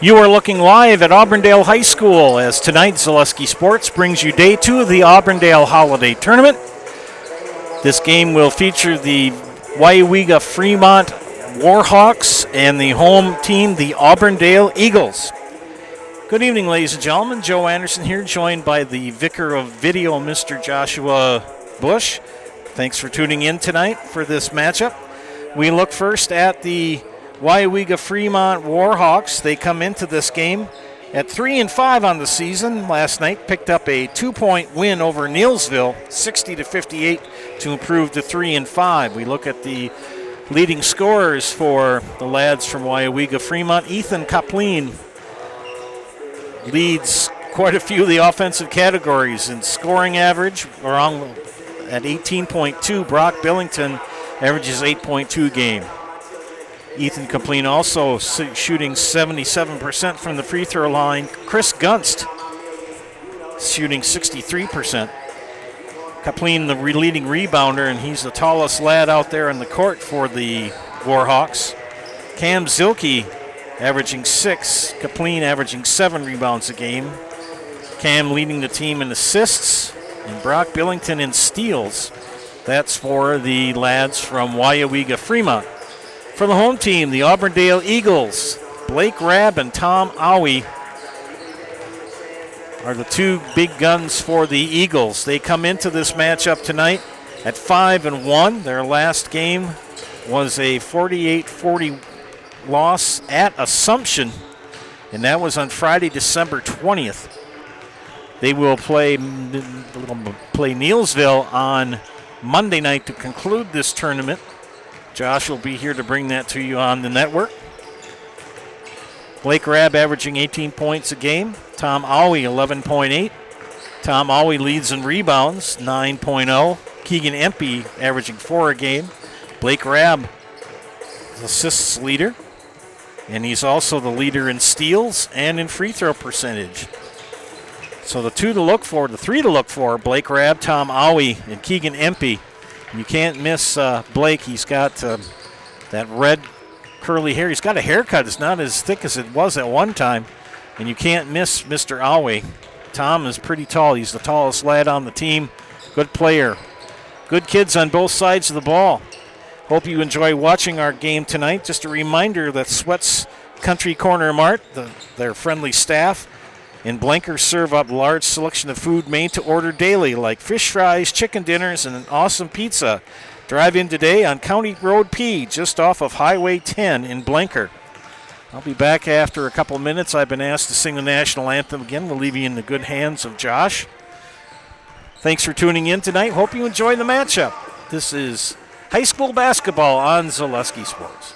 You are looking live at Auburndale High School as tonight Zaleski Sports brings you day 2 of the Auburndale Holiday Tournament. This game will feature the Weyauwega-Fremont Warhawks and the home team, the Auburndale Eagles. Good evening, ladies and gentlemen. Joe Anderson here, joined by the Vicar of Video, Mr. Joshua Bush. Thanks for tuning in tonight for this matchup. We look first at the Weyauwega-Fremont Warhawks. They come into this game at 3-5 on the season. Last night picked up a 2-point win over Neillsville, 60-58, to improve to 3-5. We look at the leading scorers for the lads from Weyauwega-Fremont. Ethan Kapleen leads quite a few of the offensive categories in scoring average, around at 18.2. Brock Billington averages 8.2 game. Ethan Kapleen also shooting 77% from the free throw line. Chris Gunst shooting 63%. Kapleen, the leading rebounder, and he's the tallest lad out there on the court for the Warhawks. Cam Zilke averaging 6. Kapleen averaging 7 rebounds a game. Cam leading the team in assists, and Brock Billington in steals. That's for the lads from Weyauwega-Fremont. For the home team, the Auburndale Eagles, Blake Rabb and Tom Owie are the two big guns for the Eagles. They come into this matchup tonight at 5-1. Their last game was a 48-40 loss at Assumption, and that was on Friday, December 20th. They will play Neillsville on Monday night to conclude this tournament. Josh will be here to bring that to you on the network. Blake Rabb averaging 18 points a game. Tom Owie, 11.8. Tom Owie leads in rebounds, 9.0. Keegan Empey averaging 4 a game. Blake Rabb, assists leader. And he's also the leader in steals and in free throw percentage. So the three to look for, Blake Rabb, Tom Owie, and Keegan Empey. You can't miss Blake. He's got that red curly hair. He's got a haircut. It's not as thick as it was at one time. And you can't miss Mr. Owie. Tom is pretty tall. He's the tallest lad on the team. Good player. Good kids on both sides of the ball. Hope you enjoy watching our game tonight. Just a reminder that Sweat's Country Corner Mart, their friendly staff, and Blanker serve up a large selection of food made to order daily, like fish fries, chicken dinners, and an awesome pizza. Drive in today on County Road P, just off of Highway 10 in Blanker. I'll be back after a couple minutes. I've been asked to sing the national anthem again. We'll leave you in the good hands of Josh. Thanks for tuning in tonight. Hope you enjoy the matchup. This is high school basketball on Zaleski Sports.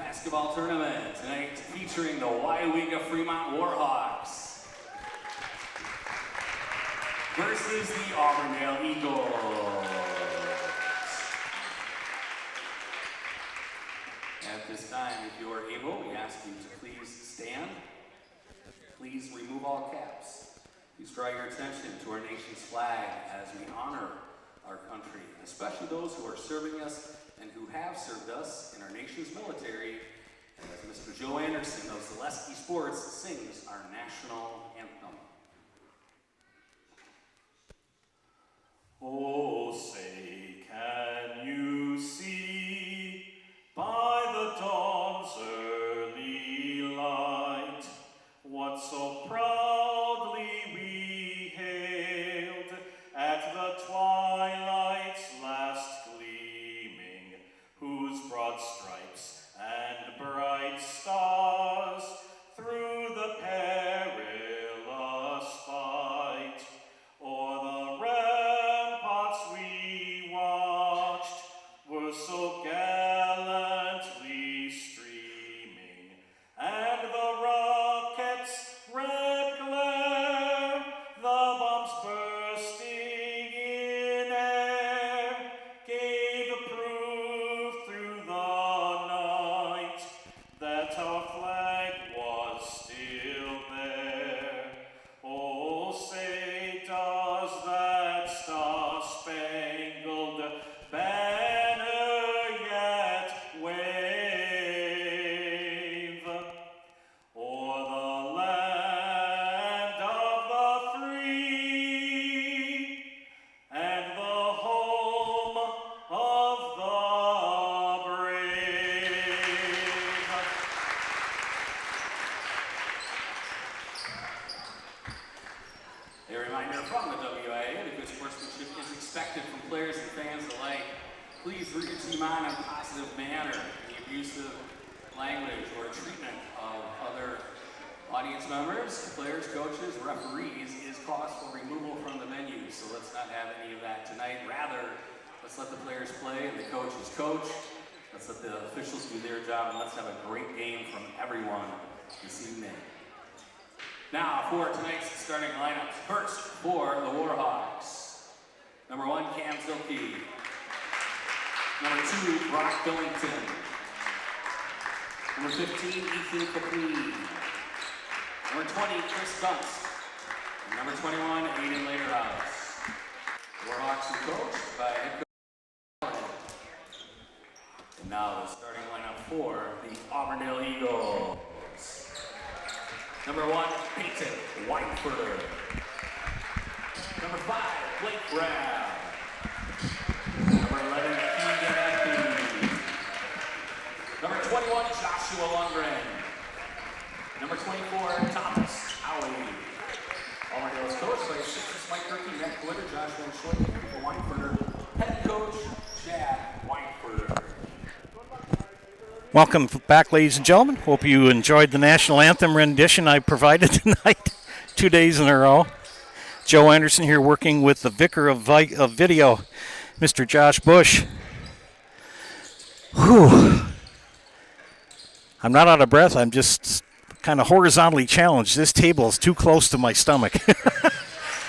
basketball tournament tonight featuring the Weyauwega-Fremont Warhawks versus the Auburndale Eagles. At this time, if you are able, we ask you to please stand. Please remove all caps. Please draw your attention to our nation's flag as we honor our country, especially those who are serving us and who have served us in our nation's military. As Mr. Joe Anderson of Zaleski Sports sings our national anthem. Oh, say, can you see by the dawn's early light what so proudly we hailed at the twilight's last gleaming, whose broad stripes and bright stars through the perilous fight o'er the ramparts we watched were so gallantly streaming, and the rockets' red glare, the bombs bursting in air, gave proof through the night that our flag was still there. Oh, say, does that star-spangled banner yet wave o'er the land of the free and the home of the brave? A reminder from the WIAA that good sportsmanship is expected from players and fans alike. Please root your team on in a positive manner. The abusive language or treatment of other audience members, players, coaches, referees is cause for removal from the venue. So let's not have any of that tonight. Rather, let's let the players play and the coaches coach. Let's let the officials do their job, and let's have a great game from everyone this evening. Now for tonight's starting lineups. First for the Warhawks. Number 1, Cam Zilke. Number 2, Brock Billington. Number 15, Ethan Capri. Number 20, Chris Dunst. And number 21, Aiden Laterhouse. Warhawks are coached by head coach. And now the starting lineup for the Auburndale Eagles. Number 1, Peyton Whiteford. Number 5, Blake Brown. Number 11, Keegan Empey. Number 21, Joshua Lundgren. Number 24, Thomas Howey. Auburndale is coached by assistants Mike Kirky, Matt Glitter, Joshua Short, and Whiteford. Head coach, Chad Whiteford. Welcome back, ladies and gentlemen. Hope you enjoyed the national anthem rendition I provided tonight, 2 days in a row. Joe Anderson here working with the Vicar of Video, Mr. Josh Bush. Whew. I'm not out of breath. I'm just kind of horizontally challenged. This table is too close to my stomach.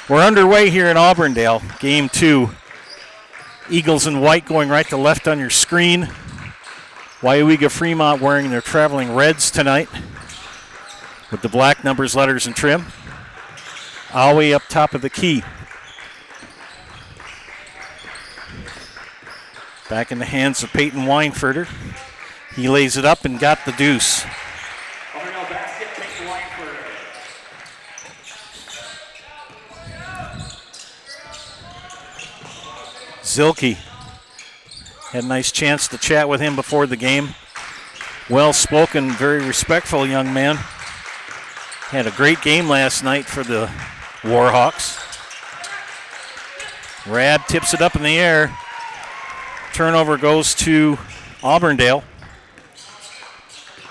We're underway here in Auburndale. Game 2. Eagles in white going right to left on your screen. Weyauwega-Fremont wearing their traveling reds tonight with the black numbers, letters, and trim. Alway up top of the key. Back in the hands of Peyton Weinferter. He lays it up and got the deuce. Basket, Peyton Weinferter. Zilke had a nice chance to chat with him before the game. Well-spoken, very respectful young man. Had a great game last night for the Warhawks. Rad tips it up in the air. Turnover goes to Auburndale.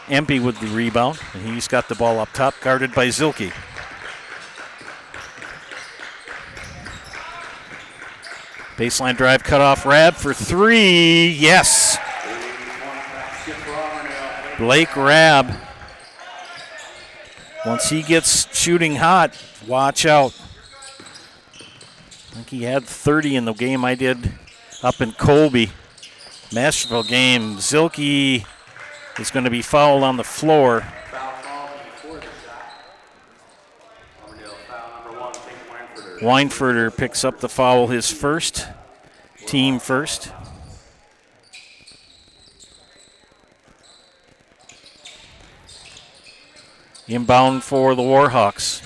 Empey with the rebound, and he's got the ball up top, guarded by Zilke. Baseline drive cut off. Rad for 3. Yes. Basket for Auburndale. Blake Rabb. Once he gets shooting hot, watch out. I think he had 30 in the game I did up in Colby. Masterville game. Zilke is going to be fouled on the floor. Foul before the shot. Auburndale foul number 1, Peyton Weinfurter. Weinfurter picks up the foul, his first, team first. Inbound for the Warhawks.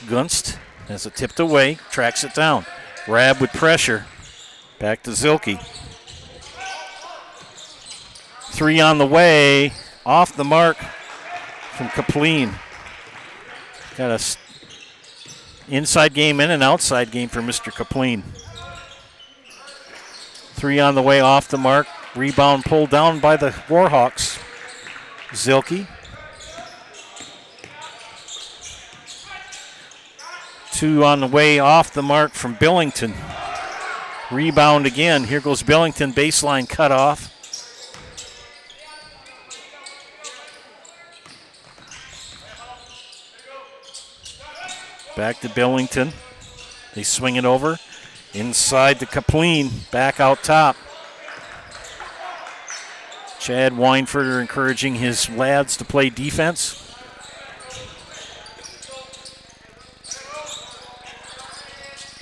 Gunst has it tipped away, tracks it down. Rabb with pressure. Back to Zilke. 3 on the way, off the mark from Kapleen. Got a inside game and an outside game for Mr. Kapleen. 3 on the way, off the mark. Rebound pulled down by the Warhawks. Zilke. 2 on the way, off the mark from Billington. Rebound again. Here goes Billington, baseline cut off. Back to Billington. They swing it over. Inside to Kapleen, back out top. Chad Weinfurter encouraging his lads to play defense.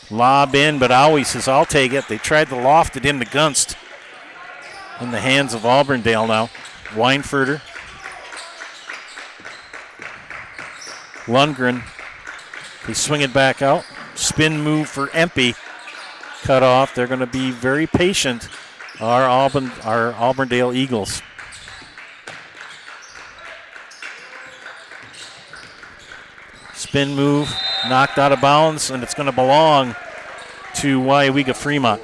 Lob in, but Aui says, I'll take it. They tried to loft it into Gunst. In the hands of Auburndale now. Weinfurter. Lundgren. They swing it back out. Spin move for Empey. Cut off. They're going to be very patient, our Auburndale Eagles. Spin move, knocked out of bounds, and it's going to belong to Weyauwega-Fremont.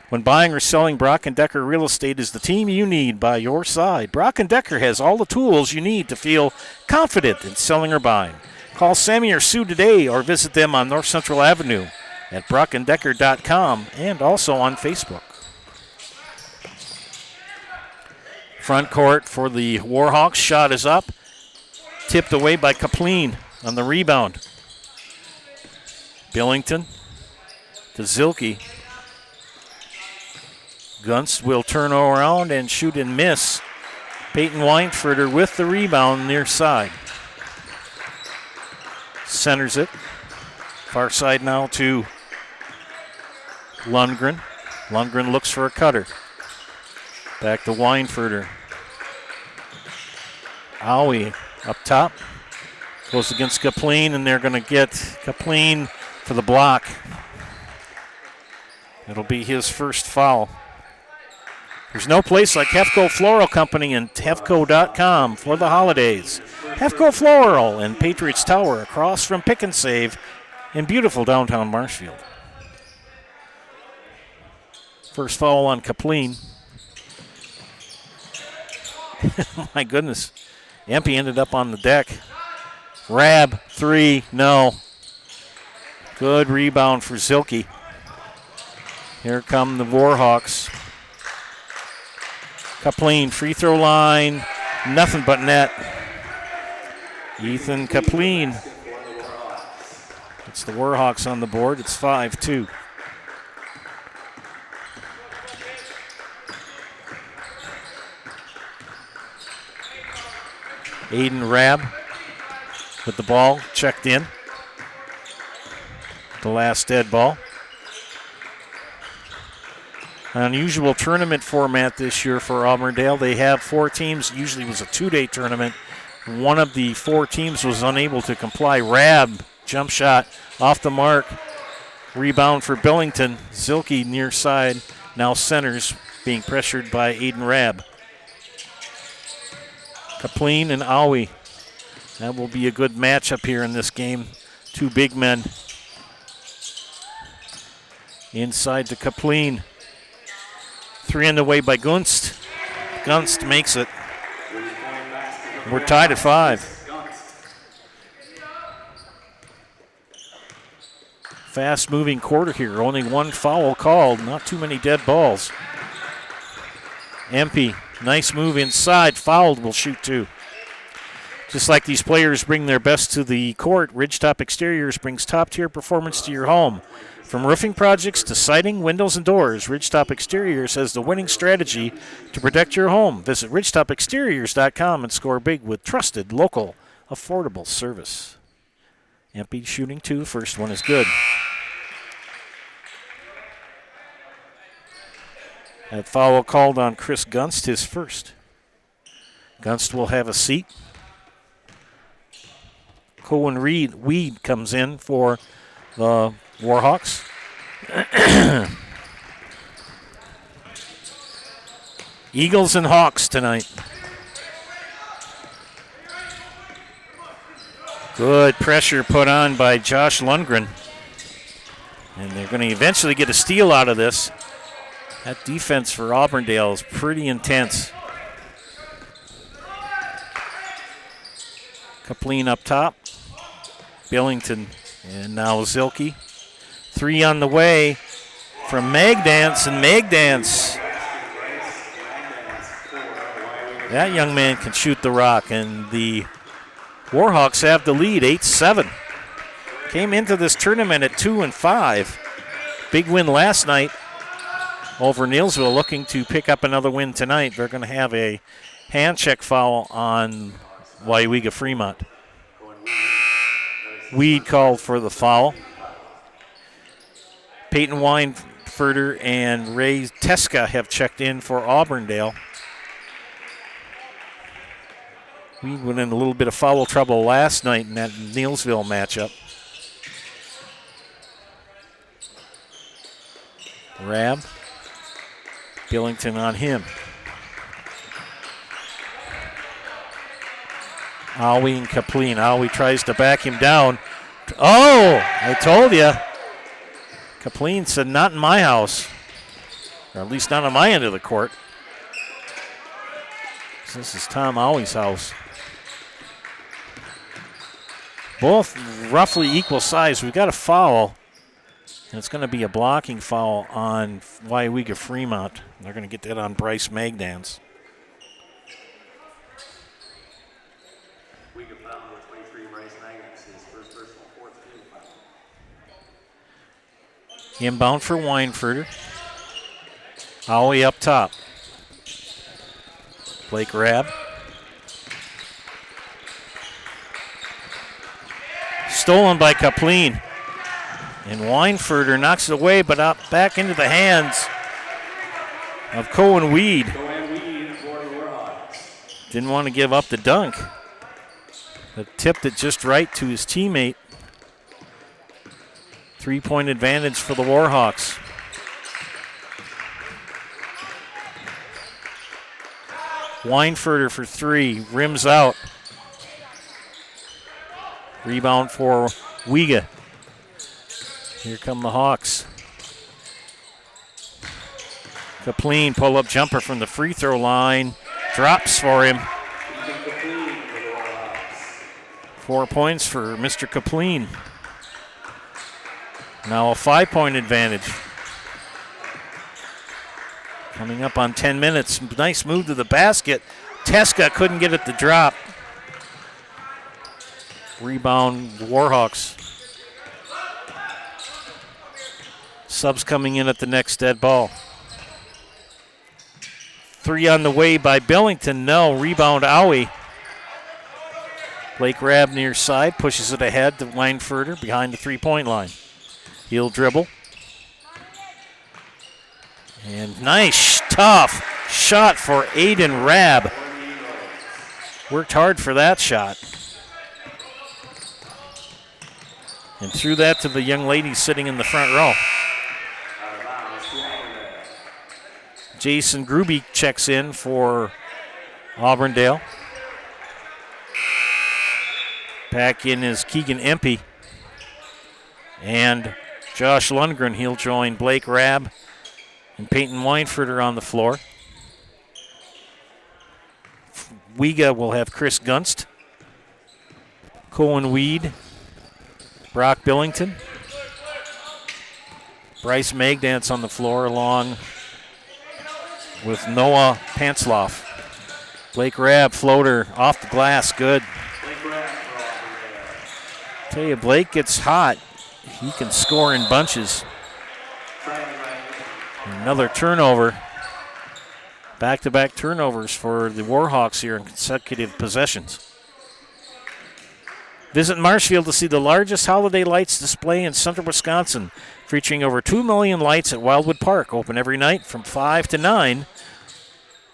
When buying or selling, Brock & Decker Real Estate is the team you need by your side. Brock & Decker has all the tools you need to feel confident in selling or buying. Call Sammy or Sue today or visit them on North Central Avenue at brockanddecker.com and also on Facebook. Front court for the Warhawks. Shot is up. Tipped away by Kapleen on the rebound. Billington to Zilke. Gunst will turn around and shoot and miss. Peyton Weinfurter with the rebound near side. Centers it. Far side now to Lundgren. Lundgren looks for a cutter. Back to Weinfurter. Aui up top. Goes against Kapleen, and they're going to get Kapleen for the block. It'll be his first foul. There's no place like Hefco Floral Company and Hefco.com for the holidays. Hefco Floral and Patriots Tower across from Pick and Save in beautiful downtown Marshfield. First foul on Kapleen. My goodness. Empey ended up on the deck. Rabb, 3, no. Good rebound for Zilke. Here come the Warhawks. Kapleen, free throw line, nothing but net. Ethan Kapleen. It's the Warhawks on the board. It's 5-2. Aiden Rabb with the ball checked in. The last dead ball. An unusual tournament format this year for Auburndale. They have 4 teams. Usually it was a 2-day tournament. One of the 4 teams was unable to comply. Rabb, jump shot off the mark. Rebound for Billington. Zilke near side. Now centers, being pressured by Aiden Rabb. Kapleen and Aui. That will be a good matchup here in this game. 2 big men. Inside to Kapleen. 3 on the way by Gunst. Gunst makes it. We're tied at 5. Fast-moving quarter here. Only 1 foul called. Not too many dead balls. Empey, nice move inside. Fouled, will shoot 2. Just like these players bring their best to the court, Ridgetop Exteriors brings top-tier performance to your home. From roofing projects to siding, windows, and doors, Ridgetop Exteriors has the winning strategy to protect your home. Visit ridgetopexteriors.com and score big with trusted, local, affordable service. Empey shooting 2. First one is good. That foul called on Chris Gunst, his first. Gunst will have a seat. Cohen Weed comes in for the Warhawks. Eagles and Hawks tonight. Good pressure put on by Josh Lundgren. And they're going to eventually get a steal out of this. That defense for Auburndale is pretty intense. Kapleen up top. Billington and now Zilke. 3 on the way from Magdance, and Magdance. That young man can shoot the rock, and the Warhawks have the lead, 8-7. Came into this tournament at 2-5. Big win last night over Neilsville, looking to pick up another win tonight. They're going to have a hand check foul on Weyauwega-Fremont. Weed called for the foul. Peyton Weinfurter and Ray Teska have checked in for Auburndale. Weed went in a little bit of foul trouble last night in that Neilsville matchup. Rab. Billington on him. Awi and Kapleen. Awi tries to back him down. Oh, I told you. Kapleen said, not in my house. Or at least not on my end of the court. So this is Tom Awi's house. Both roughly equal size. We've got a foul. And it's going to be a blocking foul on Weyauwega-Fremont. They're going to get that on Bryce Magdance. Inbound for Weinfurter. Howie up top. Blake Rabb. Stolen by Kapleen. And Weinfurter knocks it away, but up back into the hands of Cohen Weed. Didn't want to give up the dunk, but tipped it just right to his teammate. 3-point advantage for the Warhawks. Weinfurter for 3, rims out. Rebound for Weyauwega. Here come the Hawks. Kapleen, pull-up jumper from the free throw line. Drops for him. 4 points for Mr. Kapleen. Now a 5-point advantage. Coming up on 10 minutes. Nice move to the basket. Teska couldn't get it to drop. Rebound, the Warhawks. Subs coming in at the next dead ball. 3 on the way by Billington. No. Rebound, Owie. Blake Rabb near side. Pushes it ahead to Weinfurter behind the 3-point line. He'll dribble. And nice, tough shot for Aiden Rabb. Worked hard for that shot. And threw that to the young lady sitting in the front row. Jason Gruby checks in for Auburndale. Back in is Keegan Empey. And Josh Lundgren, he'll join Blake Rabb and Peyton Weinfurter on the floor. Weyauwega will have Chris Gunst, Cohen Weed, Brock Billington, Bryce Magdance on the floor along with Noah Pantzloff. Blake Rabb, floater off the glass, good. Tell you, Blake gets hot. He can score in bunches. Another turnover. Back-to-back turnovers for the Warhawks here in consecutive possessions. Visit Marshfield to see the largest holiday lights display in central Wisconsin, featuring over 2 million lights at Wildwood Park, open every night from 5 to 9.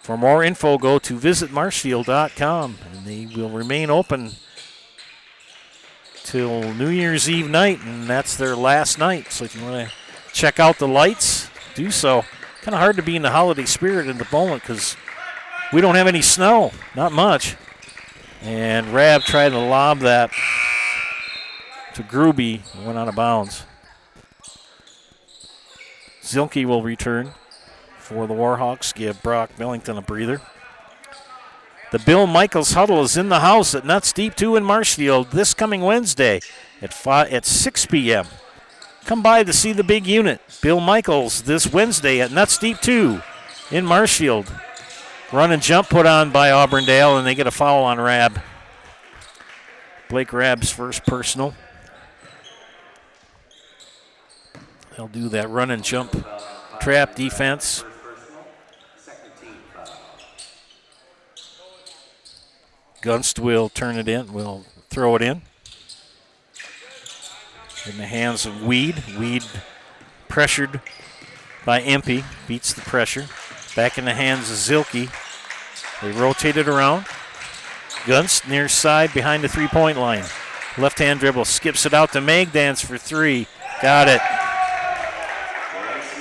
For more info, go to visitmarshfield.com, and they will remain open till New Year's Eve night, and that's their last night. So if you want to check out the lights, do so. Kind of hard to be in the holiday spirit in the moment because we don't have any snow, not much. And Rabb tried to lob that to Gruby, went out of bounds. Zilke will return for the Warhawks, give Brock Millington a breather. The Bill Michaels Huddle is in the house at Nuts Deep 2 in Marshfield this coming Wednesday at 6 p.m. Come by to see the big unit. Bill Michaels this Wednesday at Nuts Deep 2 in Marshfield. Run and jump put on by Auburndale, and they get a foul on Rabb. Blake Rabb's first personal. They'll do that run and jump trap defense. Gunst will turn it in, will throw it in the hands of Weed. Weed pressured by Empey, beats the pressure. Back in the hands of Zilke. They rotate it around. Gunst near side behind the three-point line. Left-hand dribble, skips it out to Magdance for three. Got it.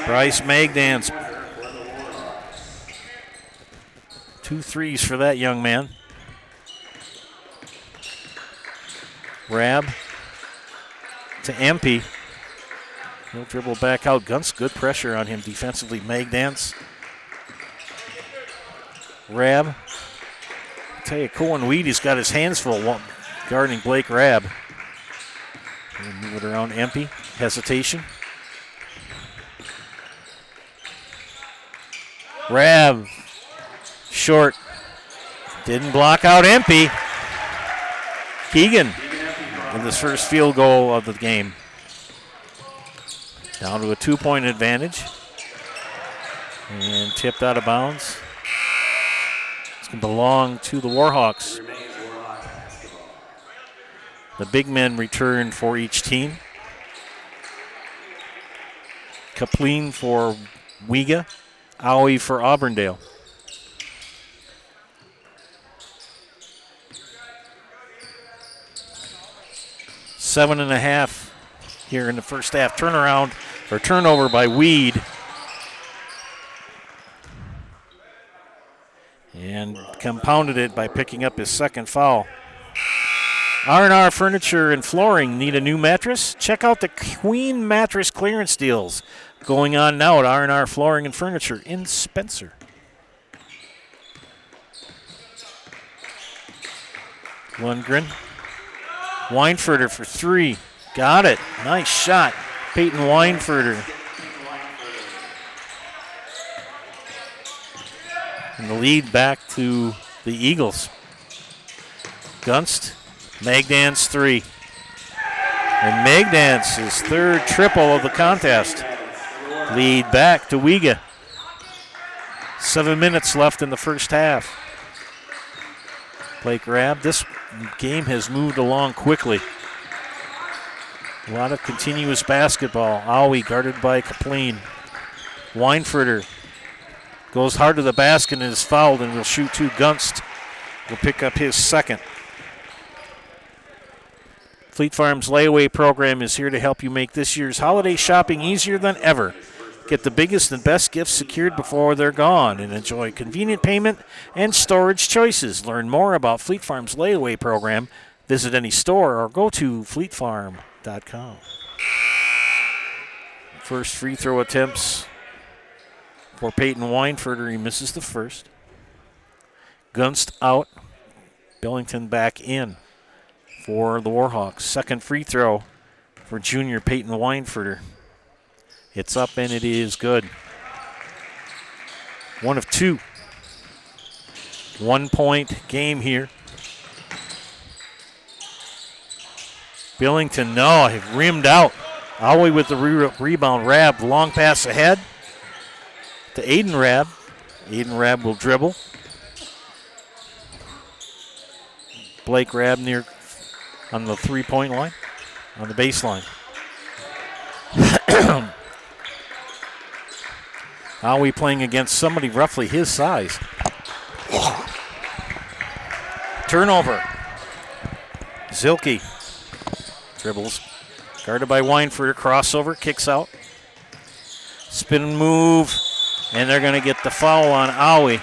Bryce Magdance. 2 threes for that young man. Rabb to Empey. He'll dribble back out. Gunst, good pressure on him defensively. Magdance. Rabb. I tell you, Cohen Weedy's got his hands full guarding Blake Rabb. We'll move it around. Empey. Hesitation. Rabb. Short. Didn't block out Empey. Keegan in this first field goal of the game. Down to a 2-point advantage. And tipped out of bounds. It's going to belong to the Warhawks. The big men return for each team. Kapleen for Weyauwega, Aoi for Auburndale. Seven and a half here in the first half. Turnaround or turnover by Weed. And compounded it by picking up his second foul. R&R Furniture and Flooring need a new mattress? Check out the Queen Mattress clearance deals going on now at R&R Flooring and Furniture in Spencer. Lundgren. Weinfurter for three. Got it. Nice shot. Peyton Weinfurter. And the lead back to the Eagles. Gunst. Magdance three. And Magdance's third triple of the contest. Lead back to Weyauwega. 7 minutes left in the first half. Blake Rabb. This game has moved along quickly. A lot of continuous basketball. Aoi guarded by Kapleen. Weinfurter goes hard to the basket and is fouled and will shoot two. Gunst will pick up his second. Fleet Farm's layaway program is here to help you make this year's holiday shopping easier than ever. Get the biggest and best gifts secured before they're gone and enjoy convenient payment and storage choices. Learn more about Fleet Farm's layaway program. Visit any store or go to fleetfarm.com. First free throw attempts for Peyton Weinfurter. He misses the first. Gunst out. Billington back in for the Warhawks. Second free throw for junior Peyton Weinfurter. It's up and it is good. One of two. 1 point game here. Billington, no, rimmed out. Aui with the rebound. Rabb, long pass ahead to Aiden Rabb. Aiden Rabb will dribble. Blake Rabb near on the three-point line, on the baseline. Aui playing against somebody roughly his size. Turnover. Zilke dribbles. Guarded by Weinfurter. Crossover. Kicks out. Spin move. And they're going to get the foul on Aui.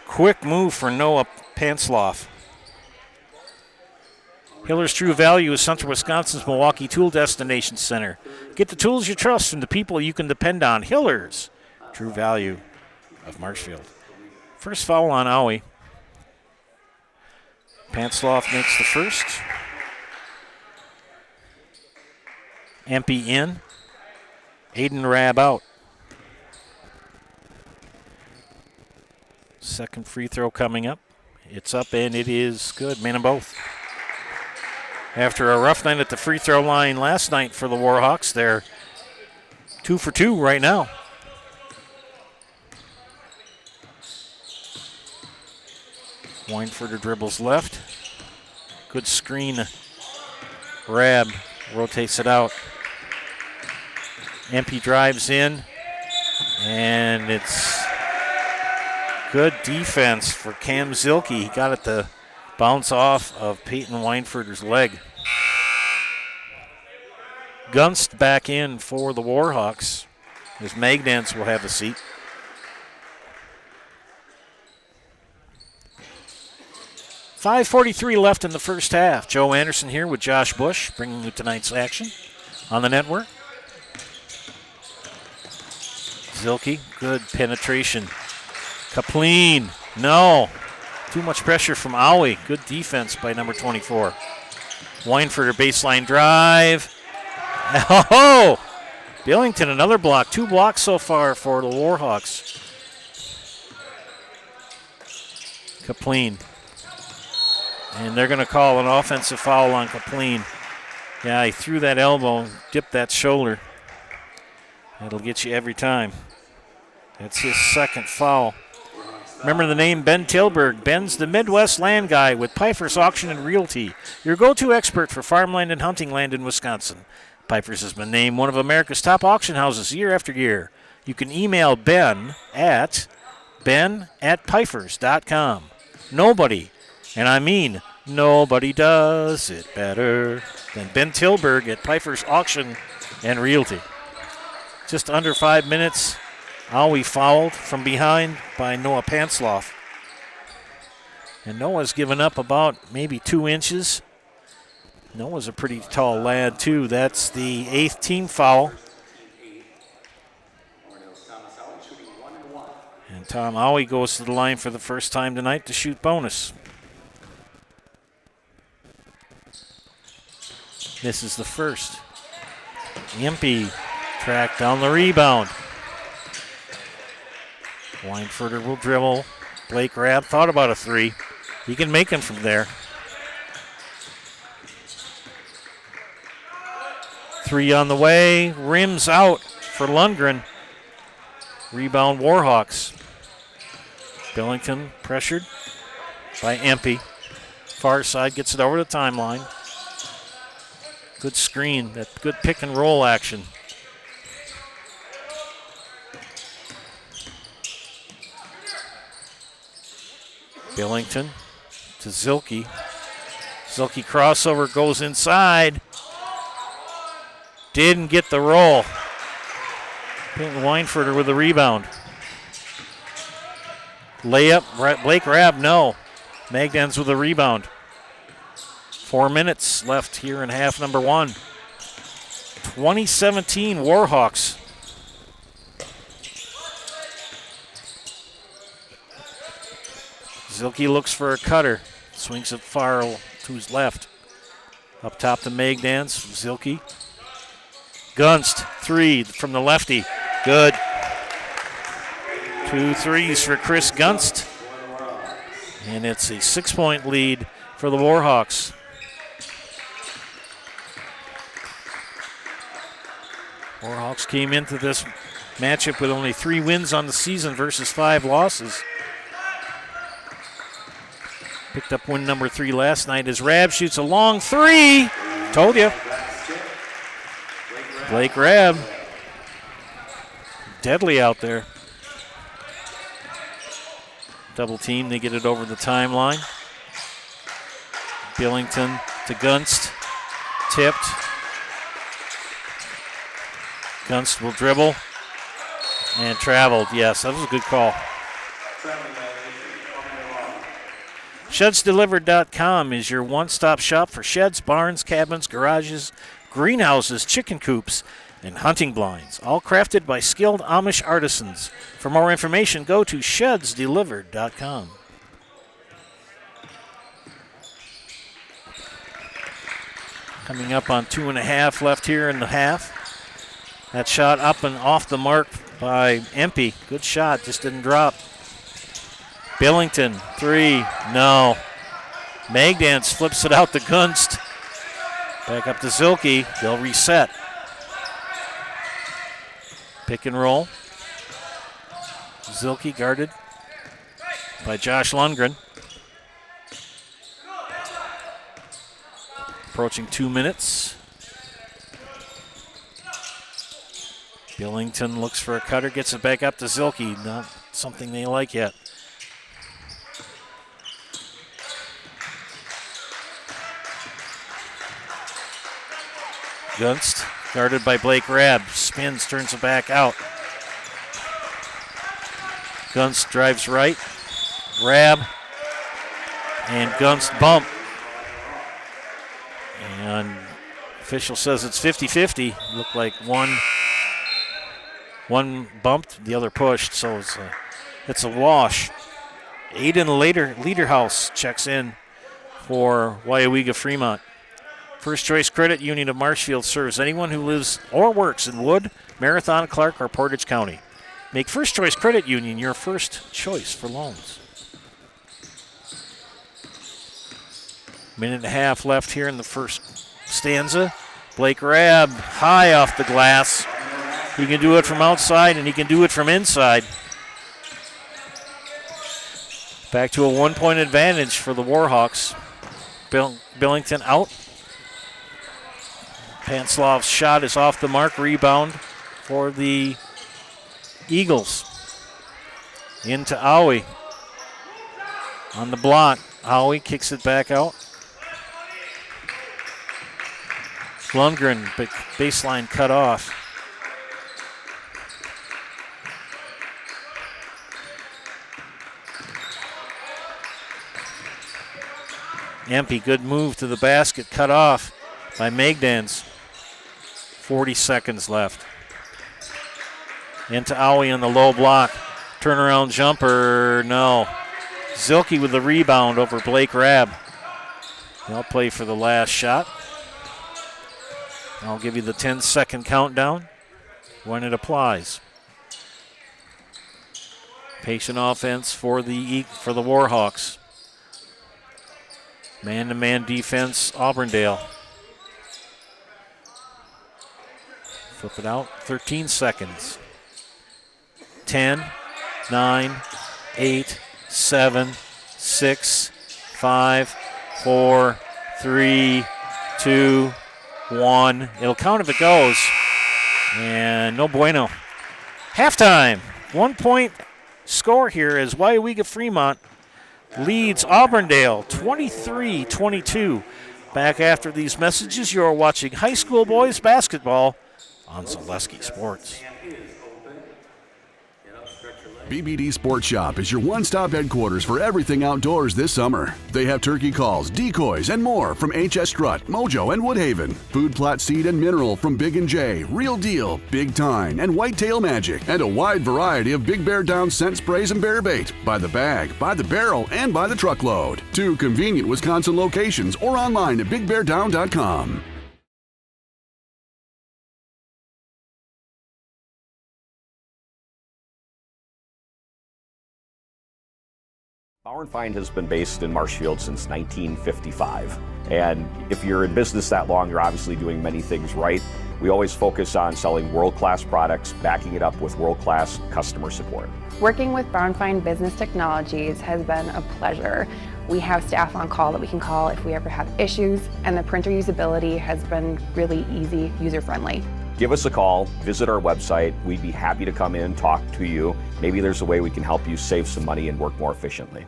Quick move for Noah Pansloff. Hiller's True Value is Central Wisconsin's Milwaukee Tool Destination Center. Get the tools you trust from the people you can depend on. Hiller's True Value of Marshfield. First foul on Aui. Pansloff makes the first. Empey in. Aiden Rabb out. Second free throw coming up. It's up and it is good. Man in both. After a rough night at the free throw line last night for the Warhawks, they're 2 for 2 right now. Weinfurter dribbles left. Good screen. Rabb rotates it out. Empey drives in, and it's good defense for Cam Zilke. He got it to bounce off of Peyton Weinfurter's leg. Gunst back in for the Warhawks as Magdans will have a seat. .5:43 left in the first half. Joe Anderson here with Josh Bush bringing you tonight's action on the network. Zilke, good penetration. Kapleen, no. Too much pressure from Aui. Good defense by number 24. Weinfurter baseline drive. Oh! Billington, another block. 2 blocks so far for the Warhawks. Kapleen. And they're going to call an offensive foul on Kapleen. Yeah, he threw that elbow, dipped that shoulder. That'll get you every time. That's his second foul. Remember the name Ben Tilburg. Ben's the Midwest land guy with Pfeiffer's Auction and Realty, your go-to expert for farmland and hunting land in Wisconsin. Pfeiffer's has been named one of America's top auction houses year after year. You can email Ben at ben@pfeifers.com. Nobody, and I mean nobody does it better than Ben Tilburg at Pfeiffer's Auction and Realty. Just under 5 minutes. Aui fouled from behind by Noah Pansloff. And Noah's given up about maybe 2 inches. Noah's a pretty tall lad, too. That's the 8th team foul. And Tom Aui goes to the line for the first time tonight to shoot bonus. This is the first. Empey tracked down the rebound. Weinfurter will dribble. Blake Rabb thought about a 3. He can make them from there. 3 on the way. Rims out for Lundgren. Rebound Warhawks. Billington pressured by Empey. Far side gets it over the timeline. Good screen. That good pick and roll action. Billington to Zilke. Zilke crossover goes inside. Didn't get the roll. Peyton Weinfurter with the rebound. Layup, Blake Rabb, no. Magdans with the rebound. 4 minutes left here in half number 1. 2017 Warhawks. Zilke looks for a cutter. Swings it far to his left. Up top to Magdans. Zilke. Gunst, 3 from the lefty. Good. 2 threes for Chris Gunst. And it's a 6-point lead for the Warhawks. Warhawks came into this matchup with only 3 wins on the season versus 5 losses. Picked up win number 3 last night as Rabb shoots a long 3. Told you. Blake Rabb. Deadly out there. Double team, they get it over the timeline. Billington to Gunst. Tipped. Gunst will dribble. And traveled. Yes, that was a good call. ShedsDelivered.com is your one-stop shop for sheds, barns, cabins, garages, greenhouses, chicken coops, and hunting blinds, all crafted by skilled Amish artisans. For more information, go to ShedsDelivered.com. Coming up on 2.5 left here in the half. That shot up and off the mark by Empey. Good shot, just didn't drop. Billington, 3, no. Magdans flips it out to Gunst. Back up to Zilke, they'll reset. Pick and roll. Zilke guarded by Josh Lundgren. Approaching 2 minutes. Billington looks for a cutter, gets it back up to Zilke. Not something they like yet. Gunst, guarded by Blake Rabb. Spins, turns it back out. Gunst drives right. Rabb. And Gunst bump. And official says it's 50-50. Looked like one bumped, the other pushed, so it's a wash. Aiden Lederhouse checks in for Weyauwega-Fremont. First Choice Credit Union of Marshfield serves anyone who lives or works in Wood, Marathon, Clark, or Portage County. Make First Choice Credit Union your first choice for loans. Minute and a half left here in the first stanza. Blake Rabb high off the glass. He can do it from outside and he can do it from inside. Back to a 1-point advantage for the Warhawks. Billington out. Panslav's shot is off the mark. Rebound for the Eagles. Into Aui. On the block. Aui kicks it back out. Lundgren, but baseline cut off. Empey, good move to the basket, cut off by Magdans. 40 seconds left. Into Aui on the low block. Turnaround jumper, no. Zilke with the rebound over Blake Rabb. They'll play for the last shot. I'll give you the 10-second countdown when it applies. Patient offense for the Warhawks. Man-to-man defense, Auburndale. Flip it out, 13 seconds. 10, 9, 8, 7, 6, 5, 4, 3, 2, 1. It'll count if it goes. And no bueno. Halftime. 1-point score here as Weyauwega-Fremont leads Auburndale 23-22. Back after these messages, you're watching high school boys basketball on Zaleski Sports. BBD Sports Shop is your one-stop headquarters for everything outdoors this summer. They have turkey calls, decoys, and more from HS Strut, Mojo, and Woodhaven. Food plot seed and mineral from Big & J, Real Deal, Big Tine, and Whitetail Magic. And a wide variety of Big Bear Down scent sprays and bear bait. By the bag, by the barrel, and by the truckload. 2 convenient Wisconsin locations or online at BigBearDown.com. Bauer & Feind has been based in Marshfield since 1955. And if you're in business that long, you're obviously doing many things right. We always focus on selling world-class products, backing it up with world-class customer support. Working with Bauer & Feind Business Technologies has been a pleasure. We have staff on call that we can call if we ever have issues, and the printer usability has been really easy, user-friendly. Give us a call, visit our website. We'd be happy to come in, talk to you. Maybe there's a way we can help you save some money and work more efficiently.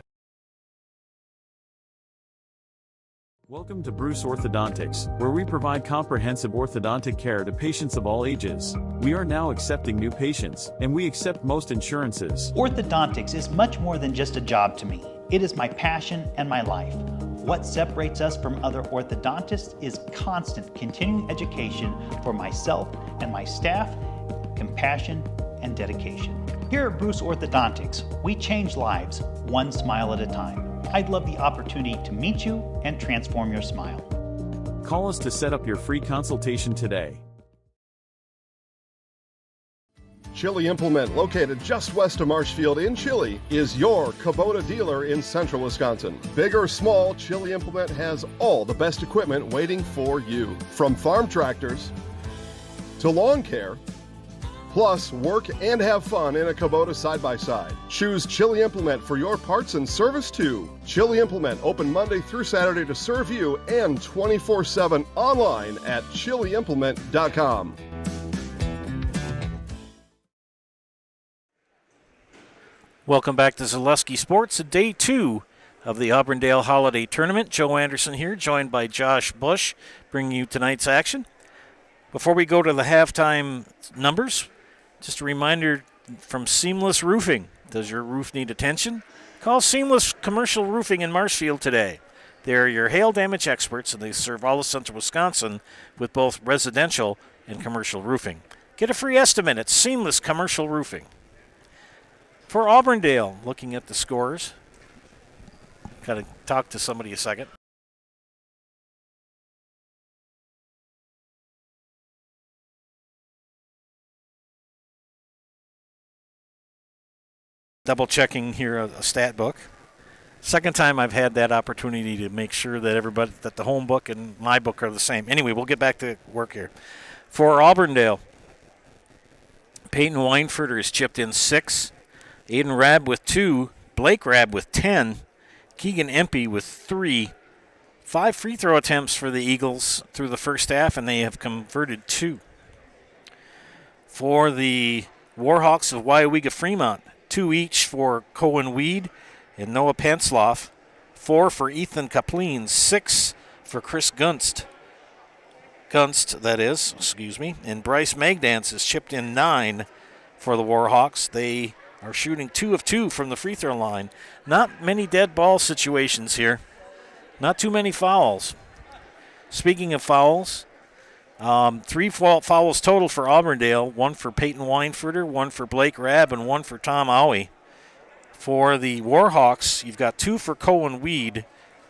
Welcome to Bruce Orthodontics, where we provide comprehensive orthodontic care to patients of all ages. We are now accepting new patients, and we accept most insurances. Orthodontics is much more than just a job to me. It is my passion and my life. What separates us from other orthodontists is constant continuing education for myself and my staff, compassion and dedication. Here at Bruce Orthodontics, we change lives one smile at a time. I'd love the opportunity to meet you and transform your smile. Call us to set up your free consultation today. Chili Implement, located just west of Marshfield in Chili, is your Kubota dealer in central Wisconsin. Big or small, Chili Implement has all the best equipment waiting for you. From farm tractors to lawn care, plus work and have fun in a Kubota side-by-side. Choose Chili Implement for your parts and service too. Chili Implement, open Monday through Saturday to serve you and 24/7 online at chiliimplement.com. Welcome back to Zaleski Sports, day 2 of the Auburndale Holiday Tournament. Joe Anderson here, joined by Josh Bush, bringing you tonight's action. Before we go to the halftime numbers, just a reminder from Seamless Roofing. Does your roof need attention? Call Seamless Commercial Roofing in Marshfield today. They're your hail damage experts, and they serve all of central Wisconsin with both residential and commercial roofing. Get a free estimate at Seamless Commercial Roofing. For Auburndale, looking at the scores, got to talk to somebody a second. Double checking here a stat book. Second time I've had that opportunity to make sure that everybody, that the home book and my book are the same. Anyway, we'll get back to work here. For Auburndale, Peyton Weinfurter has chipped in 6. Aiden Rabb with 2, Blake Rabb with 10, Keegan Empey with 3. 5 free throw attempts for the Eagles through the first half, and they have converted 2. For the Warhawks of Weyauwega-Fremont, 2 each for Cohen Weed and Noah Pansloff, 4 for Ethan Kapleen, 6 for Chris Gunst, and Bryce Magdance has chipped in 9 for the Warhawks. They are shooting 2 of 2 from the free throw line. Not many dead ball situations here. Not too many fouls. Speaking of fouls, 3 fouls total for Auburndale. 1 for Peyton Weinfurter, 1 for Blake Rabb, and 1 for Tom Owie. For the Warhawks, you've got 2 for Cohen Weed.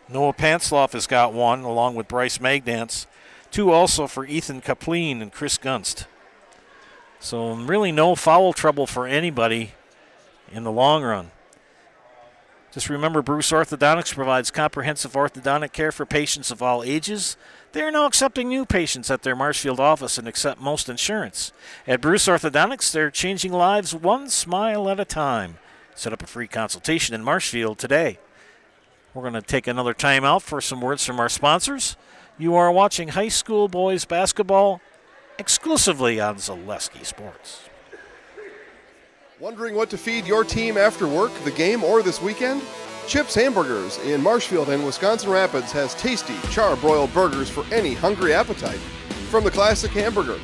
Noah Pansloff has got 1, along with Bryce Magdance. 2 also for Ethan Kapleen and Chris Gunst. So really no foul trouble for anybody in the long run. Just remember, Bruce Orthodontics provides comprehensive orthodontic care for patients of all ages. They are now accepting new patients at their Marshfield office and accept most insurance. At Bruce Orthodontics, they're changing lives one smile at a time. Set up a free consultation in Marshfield today. We're going to take another timeout for some words from our sponsors. You are watching high school boys basketball exclusively on Zaleski Sports. Wondering what to feed your team after work, the game, or this weekend? Chips Hamburgers in Marshfield and Wisconsin Rapids has tasty char-broiled burgers for any hungry appetite. From the classic hamburger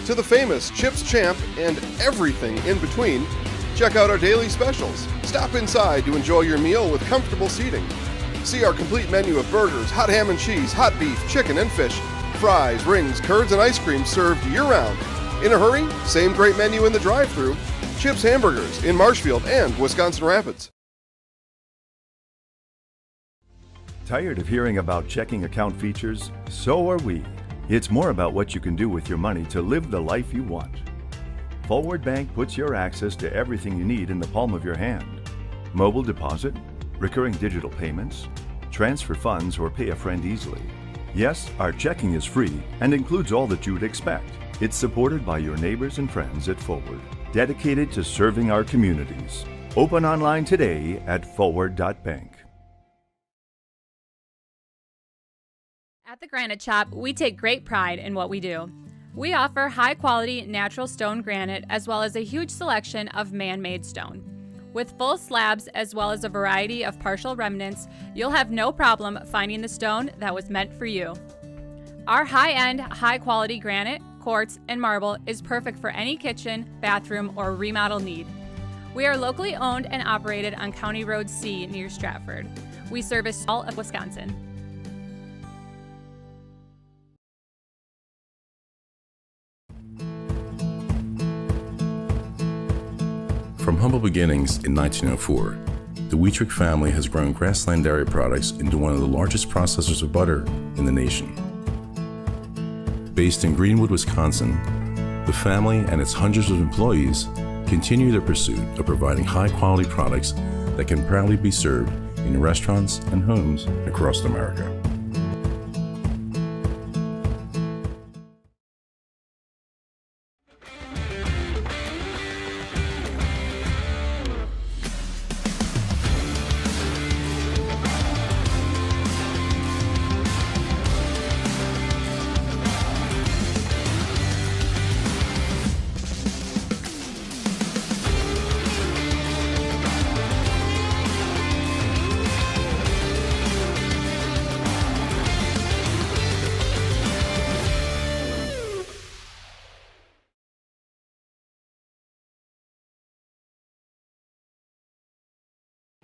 to the famous Chips Champ and everything in between, check out our daily specials. Stop inside to enjoy your meal with comfortable seating. See our complete menu of burgers, hot ham and cheese, hot beef, chicken and fish, fries, rings, curds, and ice cream served year-round. In a hurry? Same great menu in the drive-thru. Chips Hamburgers in Marshfield and Wisconsin Rapids. Tired of hearing about checking account features? So are we. It's more about what you can do with your money to live the life you want. Forward Bank puts your access to everything you need in the palm of your hand. Mobile deposit, recurring digital payments, transfer funds, or pay a friend easily. Yes, our checking is free and includes all that you would expect. It's supported by your neighbors and friends at Forward, dedicated to serving our communities. Open online today at forward.bank. At the Granite Shop, we take great pride in what we do. We offer high-quality natural stone granite as well as a huge selection of man-made stone. With full slabs as well as a variety of partial remnants, you'll have no problem finding the stone that was meant for you. Our high-end, high-quality granite, quartz, and marble is perfect for any kitchen, bathroom, or remodel need. We are locally owned and operated on County Road C near Stratford. We service all of Wisconsin. From humble beginnings in 1904, the Weyauwega family has grown Grassland Dairy Products into one of the largest processors of butter in the nation. Based in Greenwood, Wisconsin, the family and its hundreds of employees continue their pursuit of providing high-quality products that can proudly be served in restaurants and homes across America.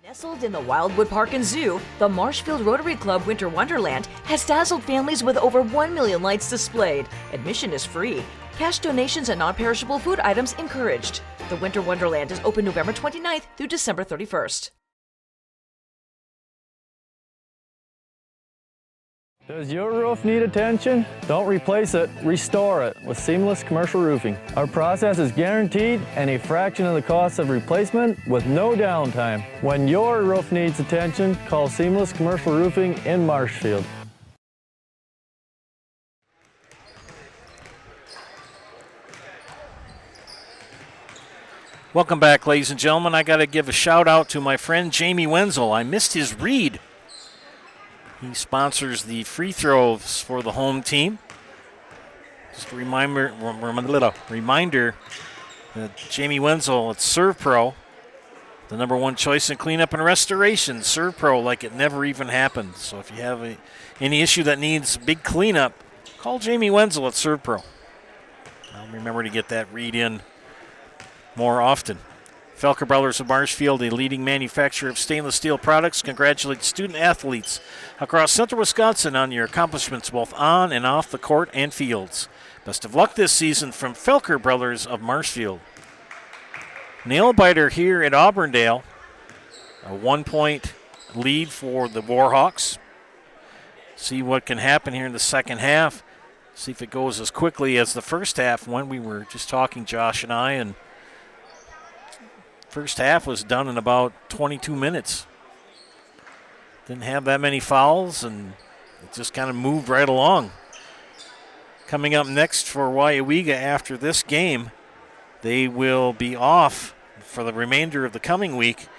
Nestled in the Wildwood Park and Zoo, the Marshfield Rotary Club Winter Wonderland has dazzled families with over 1 million lights displayed. Admission is free. Cash donations and non-perishable food items encouraged. The Winter Wonderland is open November 29th through December 31st. Does your roof need attention? Don't replace it, restore it with Seamless Commercial Roofing. Our process is guaranteed and a fraction of the cost of replacement with no downtime. When your roof needs attention, call Seamless Commercial Roofing in Marshfield. Welcome back, ladies and gentlemen. I got to give a shout out to my friend Jamie Wenzel. I missed his read. He sponsors the free throws for the home team. Just a reminder that Jamie Wenzel at Serve Pro, the #1 choice in cleanup and restoration. Serve Pro like it never even happened. So if you have any issue that needs big cleanup, call Jamie Wenzel at Serve Pro. I'll remember to get that read in more often. Felker Brothers of Marshfield, a leading manufacturer of stainless steel products, congratulates student athletes across central Wisconsin on your accomplishments both on and off the court and fields. Best of luck this season from Felker Brothers of Marshfield. Nail biter here at Auburndale. A 1-point lead for the Warhawks. See what can happen here in the second half. See if it goes as quickly as the first half when we were just talking, Josh and I, and first half was done in about 22 minutes. Didn't have that many fouls, and it just kind of moved right along. Coming up next for Weyauwega after this game, they will be off for the remainder of the coming week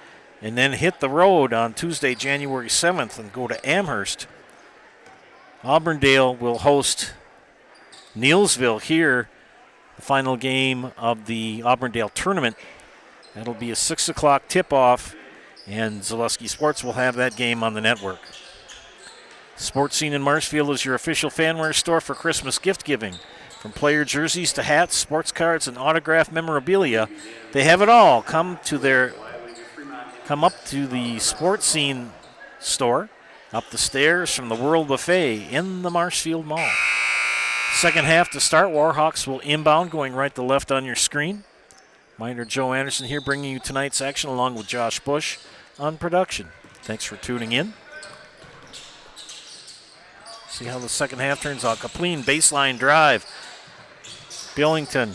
and then hit the road on Tuesday, January 7th and go to Amherst. Auburndale will host Neillsville here, the final game of the Auburndale tournament. That'll be a 6 o'clock tip-off, and Zaleski Sports will have that game on the network. Sports Scene in Marshfield is your official fanware store for Christmas gift giving. From player jerseys to hats, sports cards, and autographed memorabilia, they have it all. Come up to the Sports Scene store, up the stairs from the World Buffet in the Marshfield Mall. Second half to start. Warhawks will inbound, going right to left on your screen. Minor Joe Anderson here bringing you tonight's action along with Josh Bush on production. Thanks for tuning in. See how the second half turns out. Kapleen baseline drive. Billington.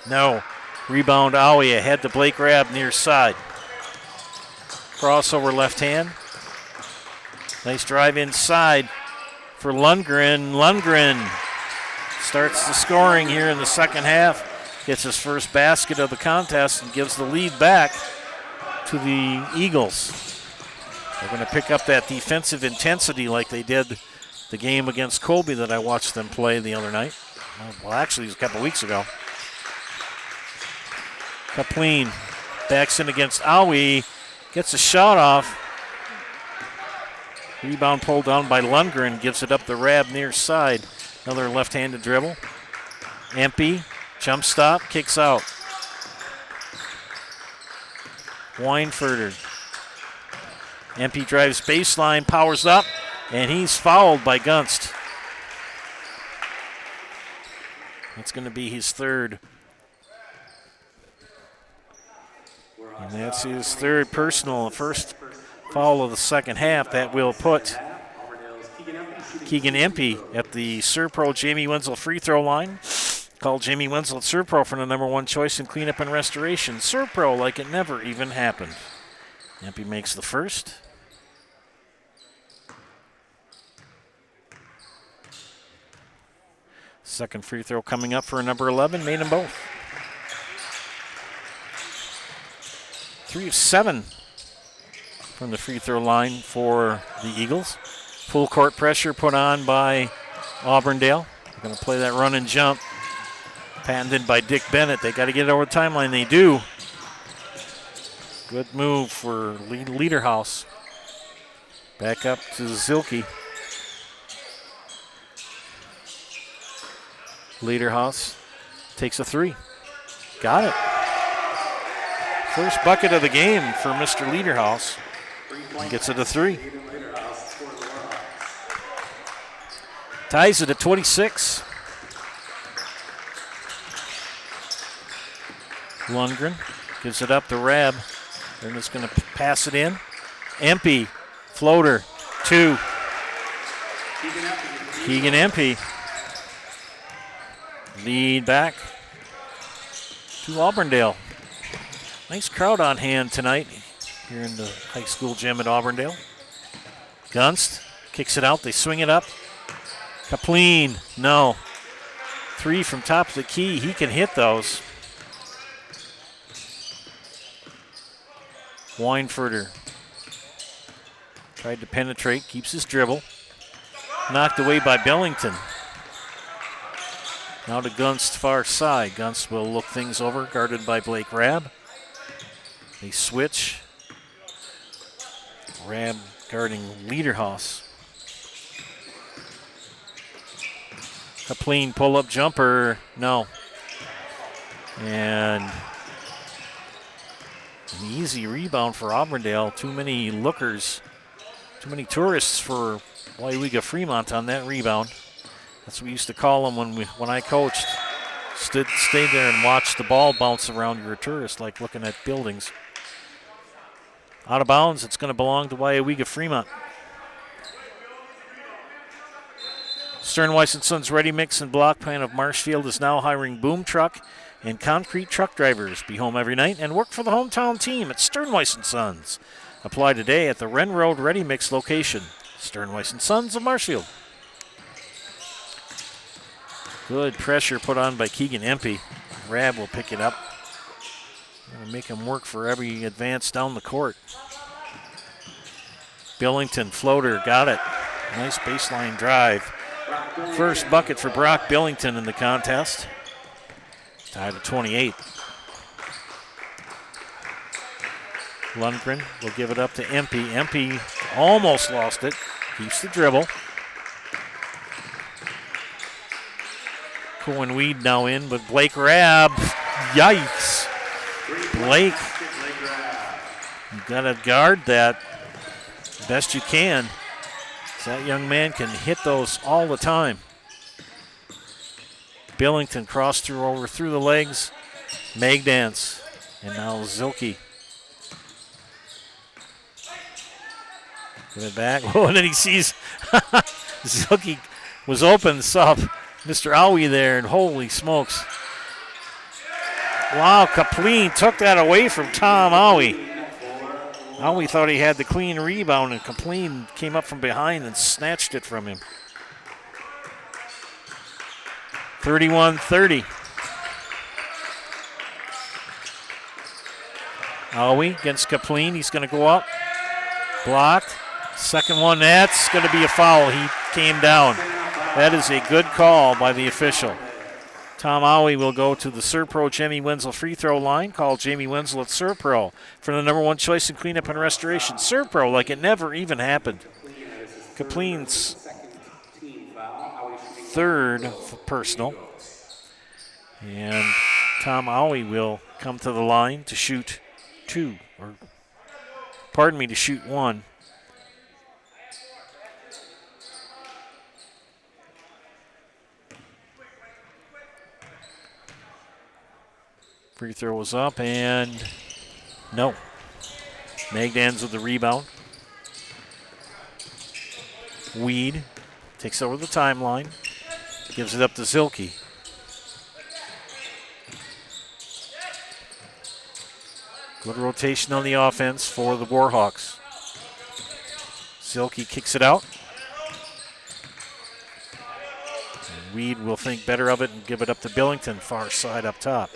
No. Rebound Aui ahead to Blake Rabb near side. Crossover left hand. Nice drive inside for Lundgren. Lundgren starts the scoring here in the second half. Gets his first basket of the contest and gives the lead back to the Eagles. They're going to pick up that defensive intensity like they did the game against Colby that I watched them play the other night. Well, actually, it was a couple weeks ago. Kapleen backs in against Aui. Gets a shot off. Rebound pulled down by Lundgren. Gives it up the Rab near side. Another left-handed dribble. Empey, jump stop, kicks out. Weinfurter. Empey drives baseline, powers up, and he's fouled by Gunst. That's going to be his third. And that's his third personal, first foul of the second half. That will put Keegan Empey at the Serpro Jamie Wenzel free throw line. Call Jamie Wenzel at Serpro for the #1 choice in cleanup and restoration. Serpro like it never even happened. Empey makes the first. Second free throw coming up for number 11. Made them both. 3 of 7 from the free throw line for the Eagles. Full court pressure put on by Auburndale. They're going to play that run and jump. Patented by Dick Bennett. They got to get it over the timeline. They do. Good move for Lederhaus. Back up to Zilke. Lederhaus takes a three. Got it. First bucket of the game for Mr. Lederhaus. He gets it a three. Ties it at 26. Lundgren gives it up to Rab. They're just going to pass it in. Empey, floater, 2. Keegan Empey. Lead back to Auburndale. Nice crowd on hand tonight here in the high school gym at Auburndale. Gunst kicks it out. They swing it up. Kapleen, no. 3 from top of the key. He can hit those. Weinfurter tried to penetrate, keeps his dribble. Knocked away by Billington. Now to Gunst far side. Gunst will look things over, guarded by Blake Rab. They switch. Rab guarding Lederhaus. Kapleen pull-up jumper, no. And an easy rebound for Auburndale. Too many lookers, too many tourists for Weyauwega-Fremont on that rebound. That's what we used to call them when I coached. Stayed there and watched the ball bounce around. You're a tourist, like looking at buildings. Out of bounds, it's going to belong to Weyauwega-Fremont. Sternweiss & Sons Ready Mix and Block Plant of Marshfield is now hiring boom truck and concrete truck drivers. Be home every night and work for the hometown team at Sternweiss & Sons. Apply today at the Wren Road Ready Mix location. Sternweiss & Sons of Marshfield. Good pressure put on by Keegan Empey. Rab will pick it up. Gonna make him work for every advance down the court. Billington, floater, got it. Nice baseline drive. First bucket for Brock Billington in the contest. Tied at 28. Lundgren will give it up to Empey. Empey almost lost it. Keeps the dribble. Cohen Weed now in, but Blake Rab. Yikes. Blake, you got to guard that best you can. That young man can hit those all the time. Billington crossed through the legs. Magdance. And now Zilke. Give it back. Oh, and then he sees Zilke was open, saw Mr. Aui there, and holy smokes. Wow, Kapleen took that away from Tom Aui. Aui thought he had the clean rebound, and Kapleen came up from behind and snatched it from him. 31-30. Aui against Kapleen. He's going to go up. Blocked. Second one, that's going to be a foul. He came down. That is a good call by the official. Tom Aui will go to the Serpro Jamie Wenzel free throw line. Call Jamie Wenzel at Serpro for the number one choice in cleanup and restoration. Serpro, like it never even happened. Kapleen's third personal. And Tom Aui will come to the line to shoot to shoot one. Free throw was up, and no. Magdans with the rebound. Weed takes over the timeline, gives it up to Zilke. Good rotation on the offense for the Warhawks. Zilke kicks it out. And Weed will think better of it and give it up to Billington, far side up top.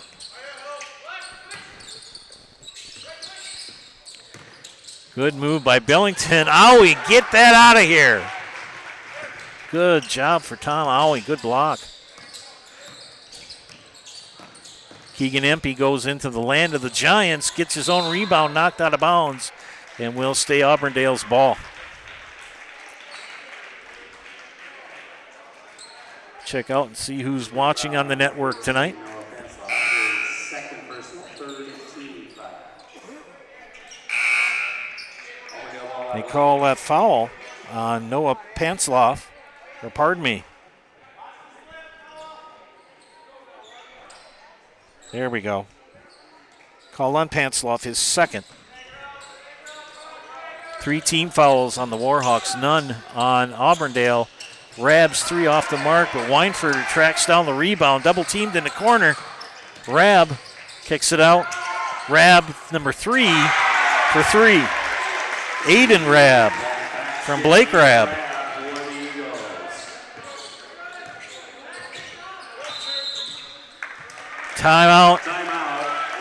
Good move by Billington. Aui, get that out of here. Good job for Tom Aui. Good block. Keegan Empey goes into the land of the Giants, gets his own rebound knocked out of bounds, and will stay Auburndale's ball. Check out and see who's watching on the network tonight. They call that foul on Noah Pansloff, or pardon me. There we go. Call on Pansloff, his second. 3 team fouls on the Warhawks, none on Auburndale. Rab's 3 off the mark, but Weinford tracks down the rebound, double teamed in the corner. Rab kicks it out. Rab, number 3 for 3. Aiden Rab from Blake Rab. Timeout.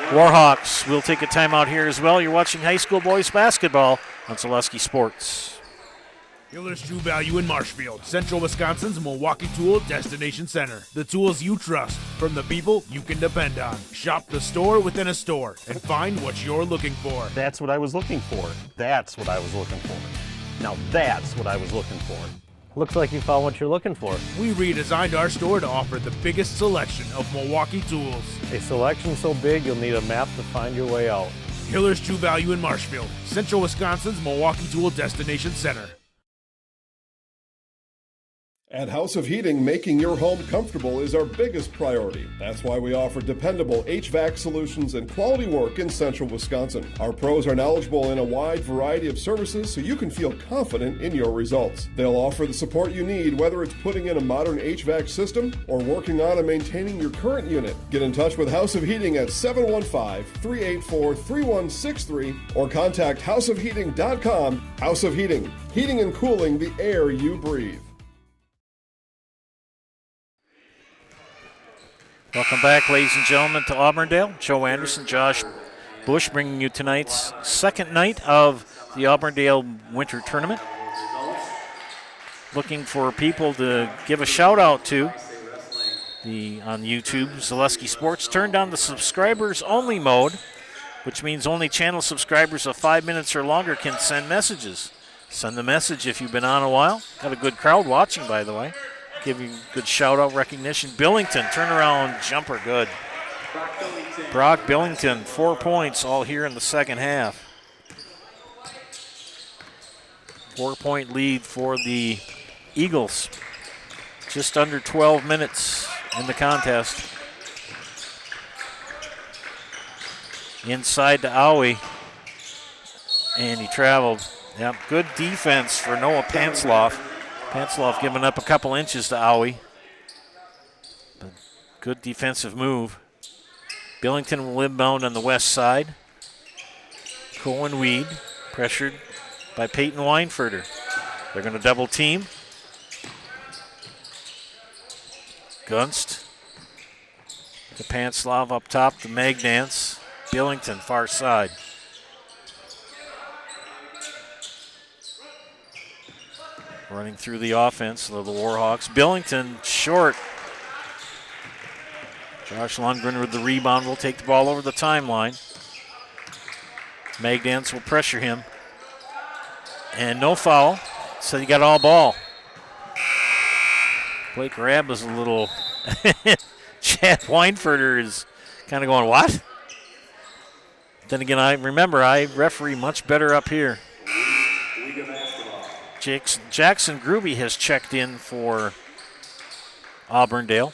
Warhawks will take a timeout here as well. You're watching high school boys basketball on Zaleski Sports. Hiller's True Value in Marshfield, Central Wisconsin's Milwaukee Tool Destination Center. The tools you trust from the people you can depend on. Shop the store within a store and find what you're looking for. That's what I was looking for. That's what I was looking for. Now that's what I was looking for. Looks like you found what you're looking for. We redesigned our store to offer the biggest selection of Milwaukee tools. A selection so big you'll need a map to find your way out. Hiller's True Value in Marshfield, Central Wisconsin's Milwaukee Tool Destination Center. At House of Heating, making your home comfortable is our biggest priority. That's why we offer dependable HVAC solutions and quality work in Central Wisconsin. Our pros are knowledgeable in a wide variety of services so you can feel confident in your results. They'll offer the support you need, whether it's putting in a modern HVAC system or working on and maintaining your current unit. Get in touch with House of Heating at 715-384-3163 or contact houseofheating.com. House of Heating, heating and cooling the air you breathe. Welcome back, ladies and gentlemen, to Auburndale. Joe Anderson, Josh Bush bringing you tonight's second night of the Auburndale Winter Tournament. Looking for people to give a shout out to on YouTube. Zaleski Sports turned on the subscribers only mode, which means only channel subscribers of 5 minutes or longer can send messages. Send the message if you've been on a while. Got a good crowd watching, by the way. Give you good shout-out recognition. Billington, turnaround jumper, good. Brock Billington, 4 points, all here in the second half. 4-point lead for the Eagles. Just under 12 minutes in the contest. Inside to Aui. And he traveled. Yep, good defense for Noah Pansloff. Pansloff giving up a couple inches to Aui. But good defensive move. Billington will inbound on the west side. Cohen Weed Pressured by Peyton Weinfurter. They're going to double team. Gunst to Panslav up top to Magdance. Billington far side. Running through the offense of the Warhawks. Billington short. Josh Lundgren with the rebound will take the ball over the timeline. Magdance will pressure him. And no foul, so you got all ball. Blake Rabb was a little... Chad Weinfurter is kind of going, what? Then again, I referee much better up here. Jackson Gruby has checked in for Auburndale.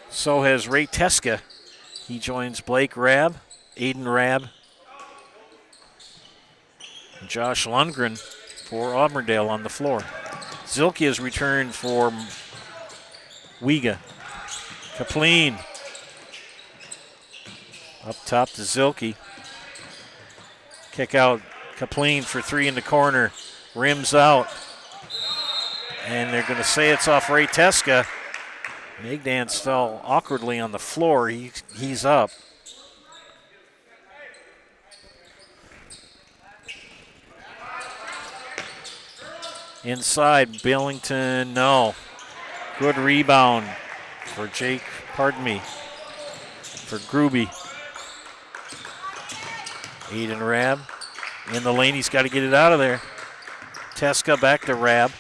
So has Ray Teska. He joins Blake Rabb, Aiden Rabb, and Josh Lundgren for Auburndale on the floor. Zilke has returned for Weyauwega. Kapleen up top to Zilke. Kick out Kapleen for three in the corner. Rims out. And they're going to say it's off Ray Teska. Magdance fell awkwardly on the floor. He's up. Inside, Billington, no. Good rebound for Gruby. Aiden Rabb in the lane. He's got to get it out of there. Teska back to Rabb.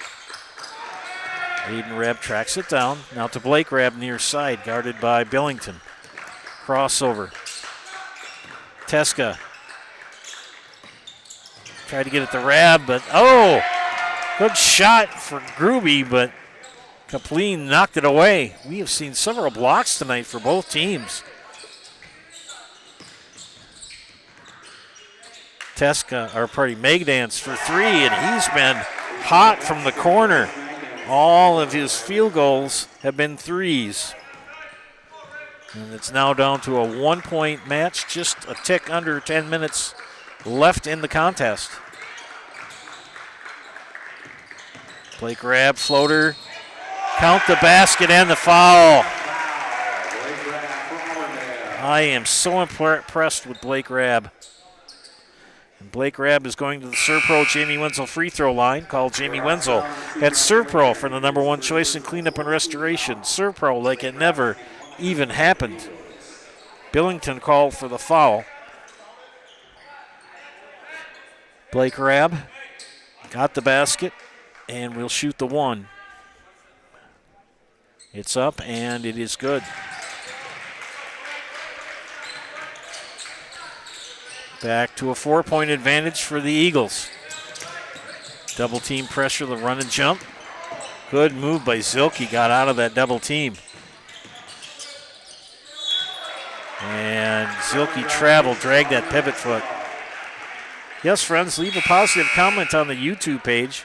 Aiden Rabb tracks it down. Now to Blake Rabb near side, guarded by Billington. Crossover. Teska tried to get it to Rabb, but good shot for Gruby, but Kapleen knocked it away. We have seen several blocks tonight for both teams. Magdance for three, and he's been hot from the corner. All of his field goals have been threes. And it's now down to a 1-point match, just a tick under 10 minutes left in the contest. Blake Rabb, floater. Count the basket and the foul. I am so impressed with Blake Rabb. And Blake Rabb is going to the ServPro Jamie Wenzel free throw line. Call Jamie Wenzel at ServPro for the #1 choice in cleanup and restoration. ServPro like it never even happened. Billington called for the foul. Blake Rabb got the basket and will shoot the one. It's up and it is good. Back to a 4-point advantage for the Eagles. Double team pressure, the run and jump. Good move by Zilke, got out of that double team. And Zilke traveled, dragged that pivot foot. Yes, friends, leave a positive comment on the YouTube page.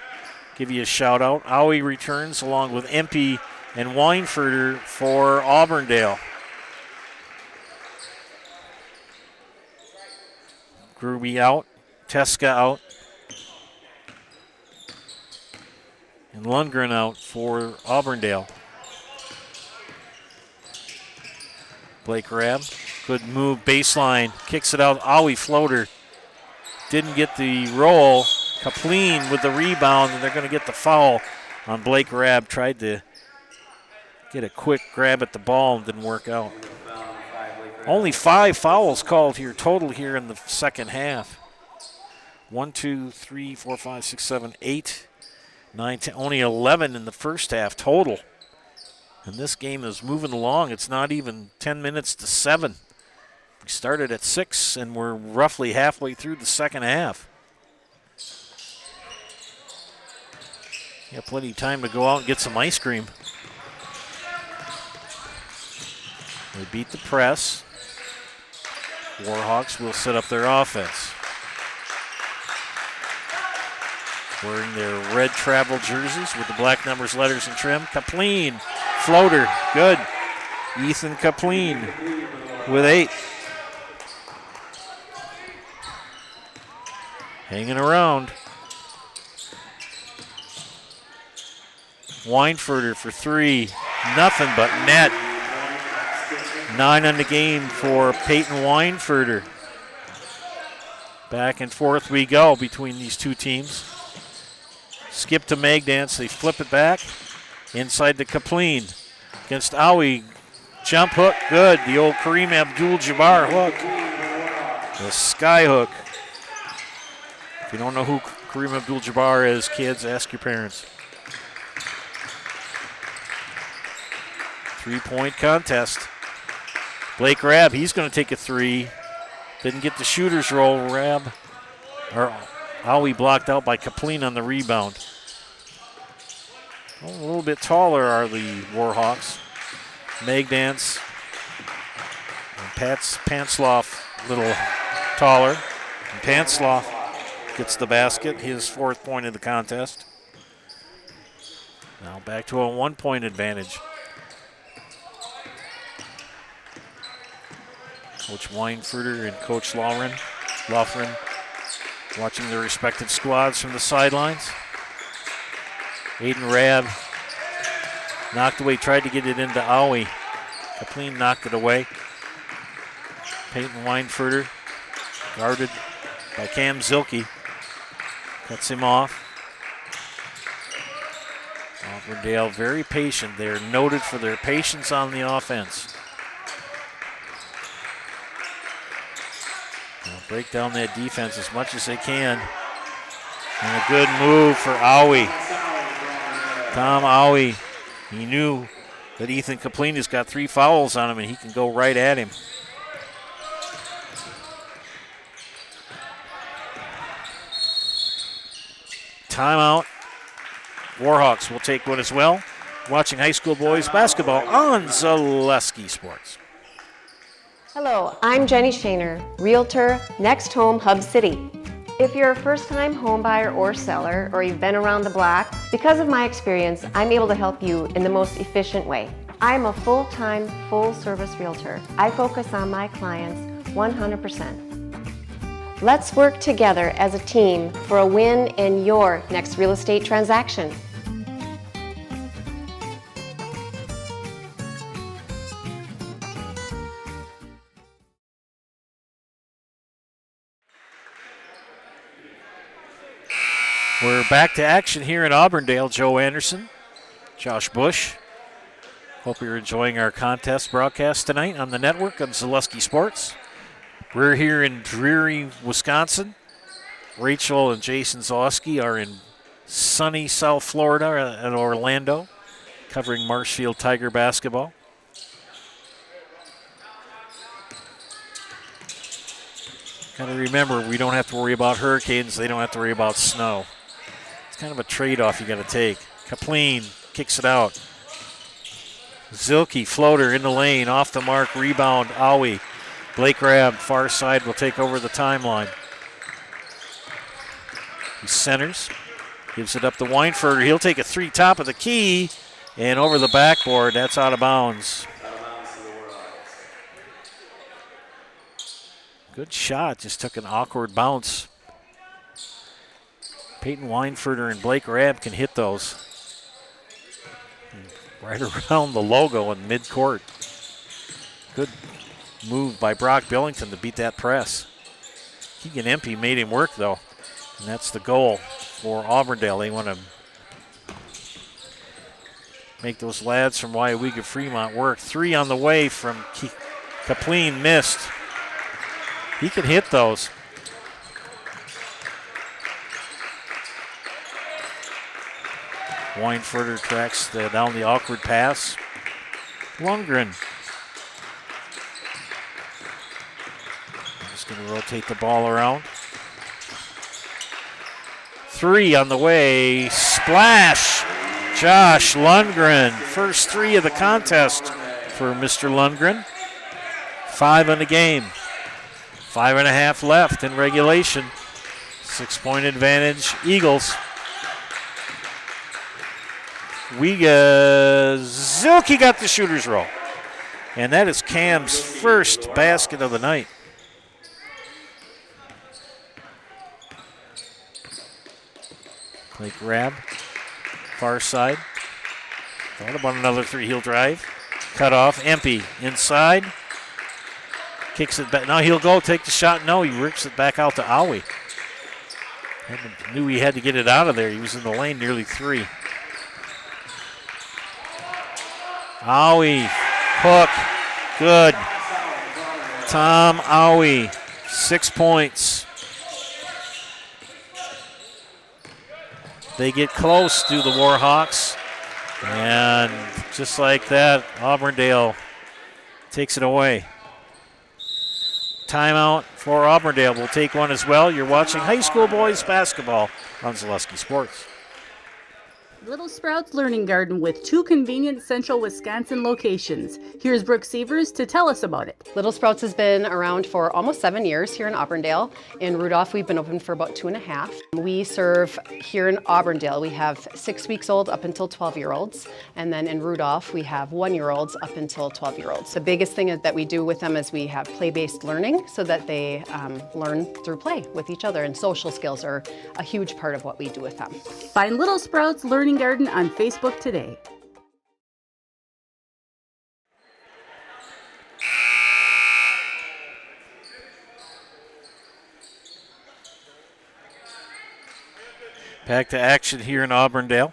Give you a shout out. Aui returns along with Empey and Weinfurter for Auburndale. Gruby out, Teska out, and Lundgren out for Auburndale. Blake Rabb, good move, baseline, kicks it out, Aui floater. Didn't get the roll. Kapleen with the rebound, and they're going to get the foul on Blake Rabb. Tried to get a quick grab at the ball and didn't work out. Only 5 fouls called here total here in the second half. 1, 2, 3, 4, 5, 6, 7, 8, 9, 10. Only 11 in the first half total. And this game is moving along. It's not even 10 minutes to 7. We started at 6, and we're roughly halfway through the second half. You have plenty of time to go out and get some ice cream. They beat the press. Warhawks will set up their offense. Wearing their red travel jerseys with the black numbers, letters, and trim. Kapleen, floater, good. Ethan Kapleen with 8. hanging around. Weinfurter for 3. Nothing but net. 9 on the game for Peyton Weinfurter. Back and forth we go between these two teams. Skip to Magdance. They flip it back. Inside to Kapleen. Against Aui. Jump hook. Good. The old Kareem Abdul-Jabbar hook. The sky hook. If you don't know who Kareem Abdul-Jabbar is, kids, ask your parents. 3-point contest. Blake Rabb, he's going to take a 3. Didn't get the shooter's roll. Rabb, or Aui blocked out by Kapleen on the rebound. A little bit taller are the Warhawks. Magdance and Pantsloff a little taller. And Pantsloff gets the basket, his 4th point of the contest. Now back to a 1-point advantage. Coach Weinfurter and Coach Loughran watching their respective squads from the sidelines. Aiden Rabb knocked away, tried to get it into Aui. Kapleen knocked it away. Peyton Weinfurter guarded by Cam Zilke. Cuts him off. Auburndale very patient. They're noted for their patience on the offense. They'll break down that defense as much as they can. And a good move for Aui. Tom Aui, he knew that Ethan Kapleen has got 3 fouls on him and he can go right at him. Timeout. Warhawks will take one as well. Watching high school boys basketball on Zaleski Sports. Hello, I'm Jenny Shaner, Realtor, Next Home Hub City. If you're a first-time home buyer or seller, or you've been around the block, because of my experience, I'm able to help you in the most efficient way. I'm a full-time, full-service realtor. I focus on my clients 100%. Let's work together as a team for a win in your next real estate transaction. We're back to action here in Auburndale. Joe Anderson, Josh Bush. Hope you're enjoying our contest broadcast tonight on the network on Zaleski Sports. We're here in dreary Wisconsin. Rachel and Jason Zaleski are in sunny South Florida at Orlando, covering Marshfield Tiger basketball. Got to remember, we don't have to worry about hurricanes. They don't have to worry about snow. Kind of a trade-off you got to take. Kapleen kicks it out. Zilke, floater in the lane, off the mark, rebound, Aui. Blake Rabb, far side, will take over the timeline. He centers, gives it up to Weinfurter. He'll take a 3 top of the key, and over the backboard, that's out of bounds. Good shot, just took an awkward bounce. Peyton Weinfurter and Blake Rabb can hit those. Right around the logo in midcourt. Good move by Brock Billington to beat that press. Keegan Empey made him work though. And that's the goal for Auburndale. They want to make those lads from Weyauwega-Fremont work. 3 on the way from Kapleen, missed. He can hit those. Weinfurter tracks down the awkward pass. Lundgren. Just going to rotate the ball around. 3 on the way. Splash! Josh Lundgren. First 3 of the contest for Mr. Lundgren. 5 in the game. 5.5 left in regulation. 6-point advantage, Eagles. Zilke got the shooter's roll. And that is Cam's first basket of the night. Blake grab. Far side. Thought about another three-heel drive. Cut off. Empty. Inside. Kicks it back. Now he'll go take the shot. No, he rips it back out to Aui. Knew he had to get it out of there. He was in the lane nearly three. Aui. Hook. Good. Tom Aui. 6 points. They get close to the Warhawks. And just like that, Auburndale takes it away. Timeout for Auburndale. We'll take one as well. You're watching high school boys basketball on Zaleski Sports. Little Sprouts Learning Garden with 2 convenient central Wisconsin locations. Here's Brooke Sievers to tell us about it. Little Sprouts has been around for almost 7 years here in Auburndale. In Rudolph, we've been open for about 2.5. We serve here in Auburndale, we have 6 weeks old up until 12-year-olds. And then in Rudolph, we have 1-year-olds up until 12-year-olds. The biggest thing that we do with them is we have play-based learning so that they learn through play with each other. And social skills are a huge part of what we do with them. Find Little Sprouts Learning Garden on Facebook today. Back to action here in Auburndale.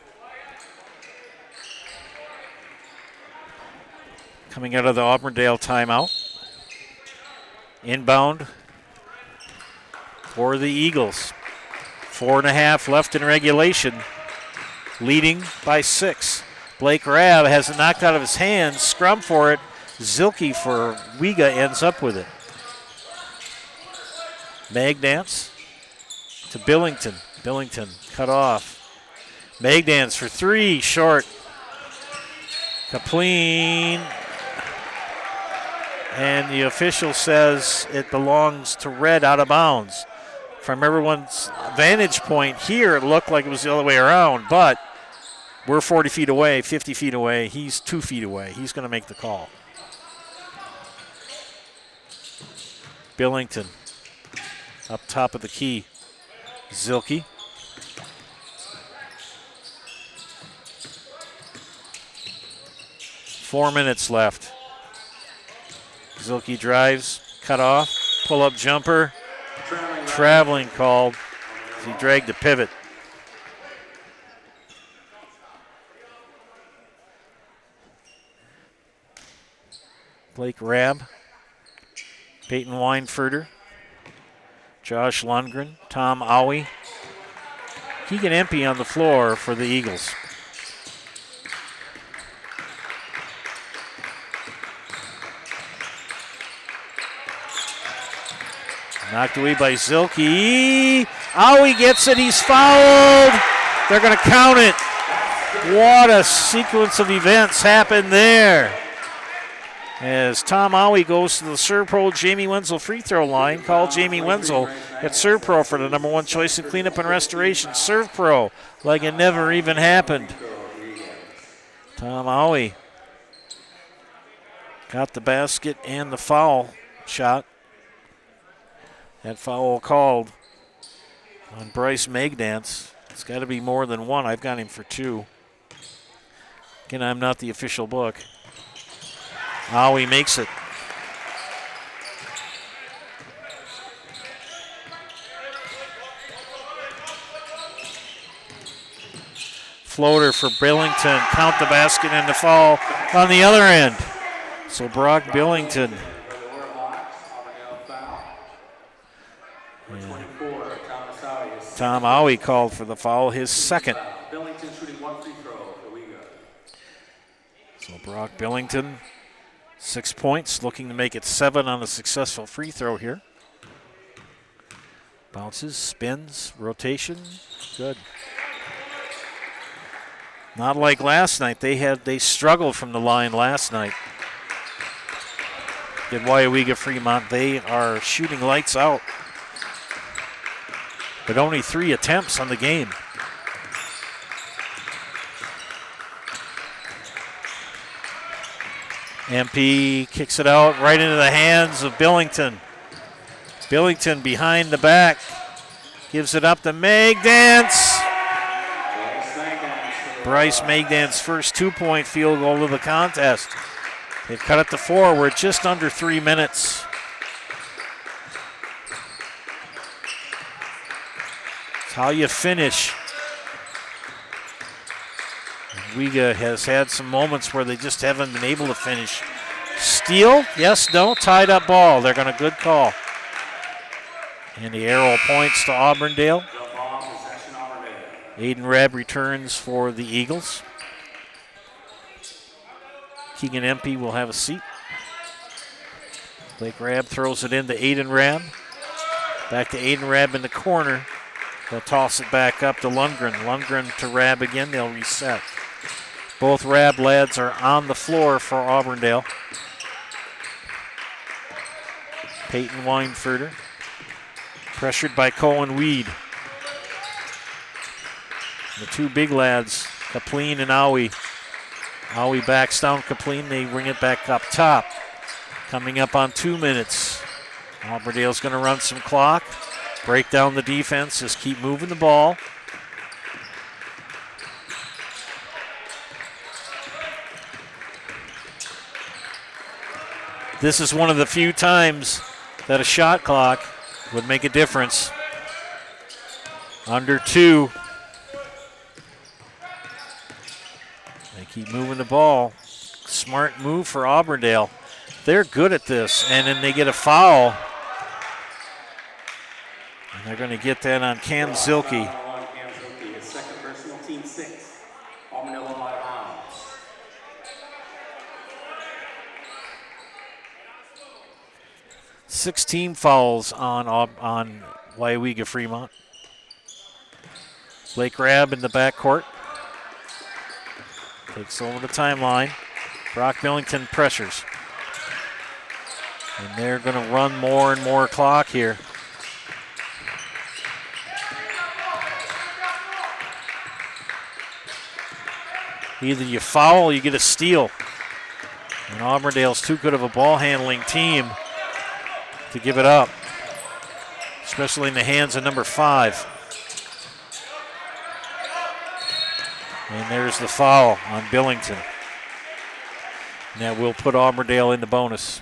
Coming out of the Auburndale timeout. Inbound for the Eagles. 4.5 left in regulation. Leading by 6. Blake Rabb has it knocked out of his hands. Scrum for it. Zilke for Weyauwega ends up with it. Magdance to Billington. Billington cut off. Magdance for 3. Short. Kapleen. And the official says it belongs to Red out of bounds. From everyone's vantage point here, it looked like it was the other way around, but we're 40 feet away, 50 feet away. He's 2 feet away. He's going to make the call. Billington up top of the key. Zilke. Four minutes left. Zilke drives, cut off, pull-up jumper. Traveling called. He dragged the pivot. Blake Rabb, Peyton Weinfurter, Josh Lundgren, Tom Aui. Keegan Empey on the floor for the Eagles. Knocked away by Zilke. Aui gets it. He's fouled. They're going to count it. What a sequence of events happened there. As Tom Aui goes to the ServPro Jamie Wenzel free throw line. Call Jamie Wenzel at ServPro for the #1 choice in cleanup and restoration. ServPro, like it never even happened. Tom Aui got the basket and the foul shot. That foul called on Bryce Magdance. It's got to be more than one. I've got him for 2. Again, I'm not the official book. Aui makes it. Floater for Billington. Count the basket and the foul on the other end. So Brock Billington. Tom Aui called for the foul, his second. Billington shooting 1 free throw for Weyauwega. So Brock Billington, 6 points, looking to make it 7 on a successful free throw here. Bounces, spins, rotation, good. Not like last night. They struggled from the line last night. At Weyauwega-Fremont, they are shooting lights out. But only 3 attempts on the game. MP kicks it out right into the hands of Billington. Billington behind the back. Gives it up to Magdance. Bryce Magdan's first 2-point field goal of the contest. They've cut it to 4. We're just under 3 minutes. It's how you finish. Weyauwega has had some moments where they just haven't been able to finish. Steal? Yes, no, tied up ball. They're going to good call. And the arrow points to Auburndale. Aiden Rebb returns for the Eagles. Keegan Empey will have a seat. Blake Rabb throws it into Aiden Rabb. Back to Aiden Rabb in the corner. They'll toss it back up to Lundgren. Lundgren to Rabb again. They'll reset. Both Rabb lads are on the floor for Auburndale. Peyton Weinfurter. Pressured by Cohen Weed. The two big lads, Kapleen and Aui. Aui backs down Kapleen. They bring it back up top. Coming up on 2 minutes. Auburndale's going to run some clock. Break down the defense. Just keep moving the ball. This is one of the few times that a shot clock would make a difference. Under 2. They keep moving the ball. Smart move for Auburndale. They're good at this, and then they get a foul. And they're going to get that on Cam Zilke. His second personal, team 6. Auburndale out of bounds. 16 fouls on Weyauwega-Fremont. Blake Rabb in the backcourt. Takes over the timeline. Brock Billington pressures. And they're going to run more and more clock here. Either you foul or you get a steal. And Auburndale's too good of a ball handling team to give it up, especially in the hands of number 5. And there's the foul on Billington. And that will put Auburndale in the bonus.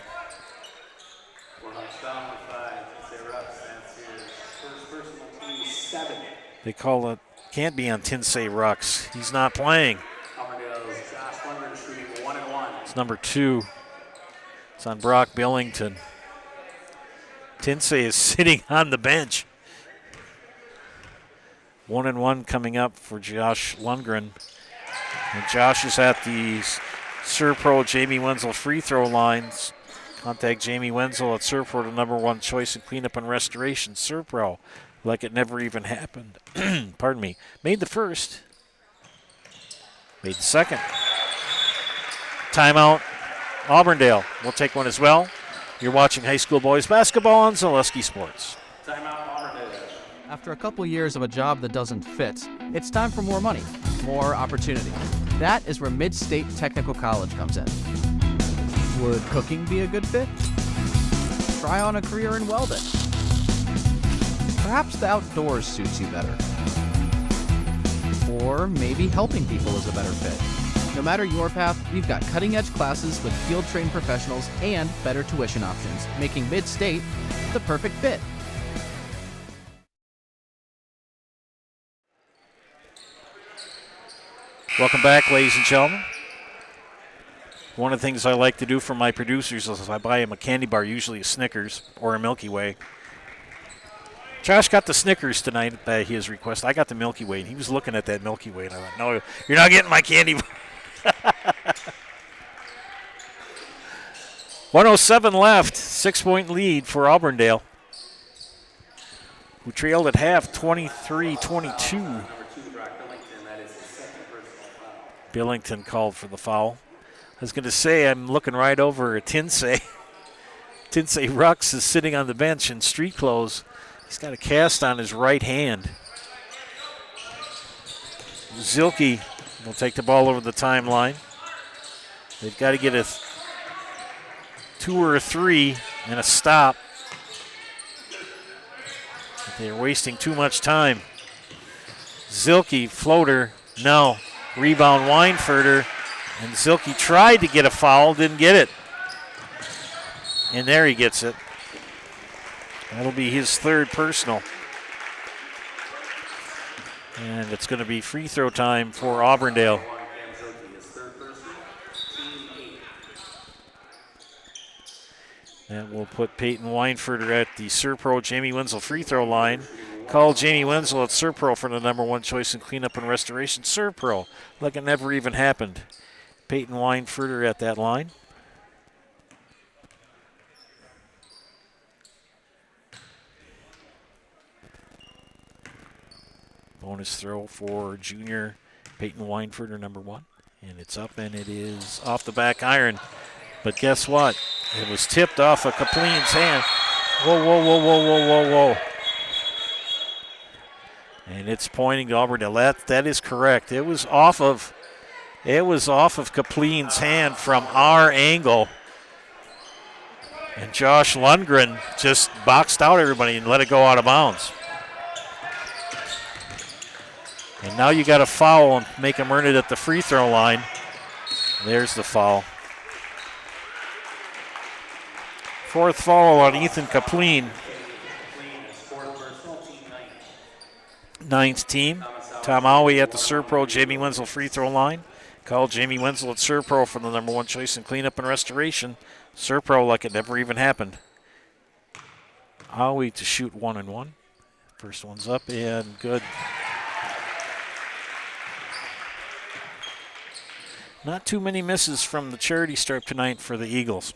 They call it, can't be on Tinsay Rux. He's not playing. It's number 2. It's on Brock Billington. Tinsay is sitting on the bench. 1-1 coming up for Josh Lundgren. And Josh is at the Serpro Jamie Wenzel free throw lines. Contact Jamie Wenzel at Serpro, the number 1 choice in cleanup and restoration. Serpro, like it never even happened. Pardon me. Made the first. Made the second. Timeout. Auburndale will take one as well. You're watching high school boys basketball on Zaleski Sports. Timeout, Auburndale. After a couple years of a job that doesn't fit, it's time for more money, more opportunity. That is where Mid-State Technical College comes in. Would cooking be a good fit? Try on a career in welding. Perhaps the outdoors suits you better. Or maybe helping people is a better fit. No matter your path, we've got cutting-edge classes with field-trained professionals and better tuition options, making Mid-State the perfect fit. Welcome back, ladies and gentlemen. One of the things I like to do for my producers is I buy them a candy bar, usually a Snickers or a Milky Way. Josh got the Snickers tonight at his request. I got the Milky Way, and he was looking at that Milky Way, and I thought, no, you're not getting my candy bar. 1:07 left, 6-point lead for Auburndale, who trailed at half 23-22. Billington called for the foul. I was going to say, I'm looking right over at Tinsay. Tinsay Rux is sitting on the bench in street clothes. He's got a cast on his right hand. Zilke will take the ball over the timeline. They've got to get a 2 or a 3 and a stop. They're wasting too much time. Zilke, floater, no. Rebound Weinfurter. And Zilke tried to get a foul, didn't get it. And there he gets it. That'll be his third personal. And it's going to be free throw time for Auburndale. That will put Peyton Weinfurter at the Serpro Jamie Wenzel free throw line. Call Jamie Wenzel at Serpro for the number one choice in cleanup and restoration. Serpro, like it never even happened. Peyton Weinfurter at that line. Bonus throw for junior Peyton Weinfurter, number one. And it's up, and it is off the back iron. But guess what? It was tipped off of Kapleen's hand. Whoa, whoa, whoa, whoa, whoa, whoa, whoa. And it's pointing to Auburndale. That is correct. It was off of Kapleen's hand from our angle. And Josh Lundgren just boxed out everybody and let it go out of bounds. And now you got to foul and make him earn it at the free throw line. There's the foul. Fourth foul on Ethan Kapleen. Ninth team. Tom Aui at the Serpro Jamie Wenzel free throw line. Call Jamie Wenzel at Serpro for the number one choice in cleanup and restoration. Serpro like it never even happened. Aui to shoot 1-1. First one's up and good. Not too many misses from the charity stripe tonight for the Eagles.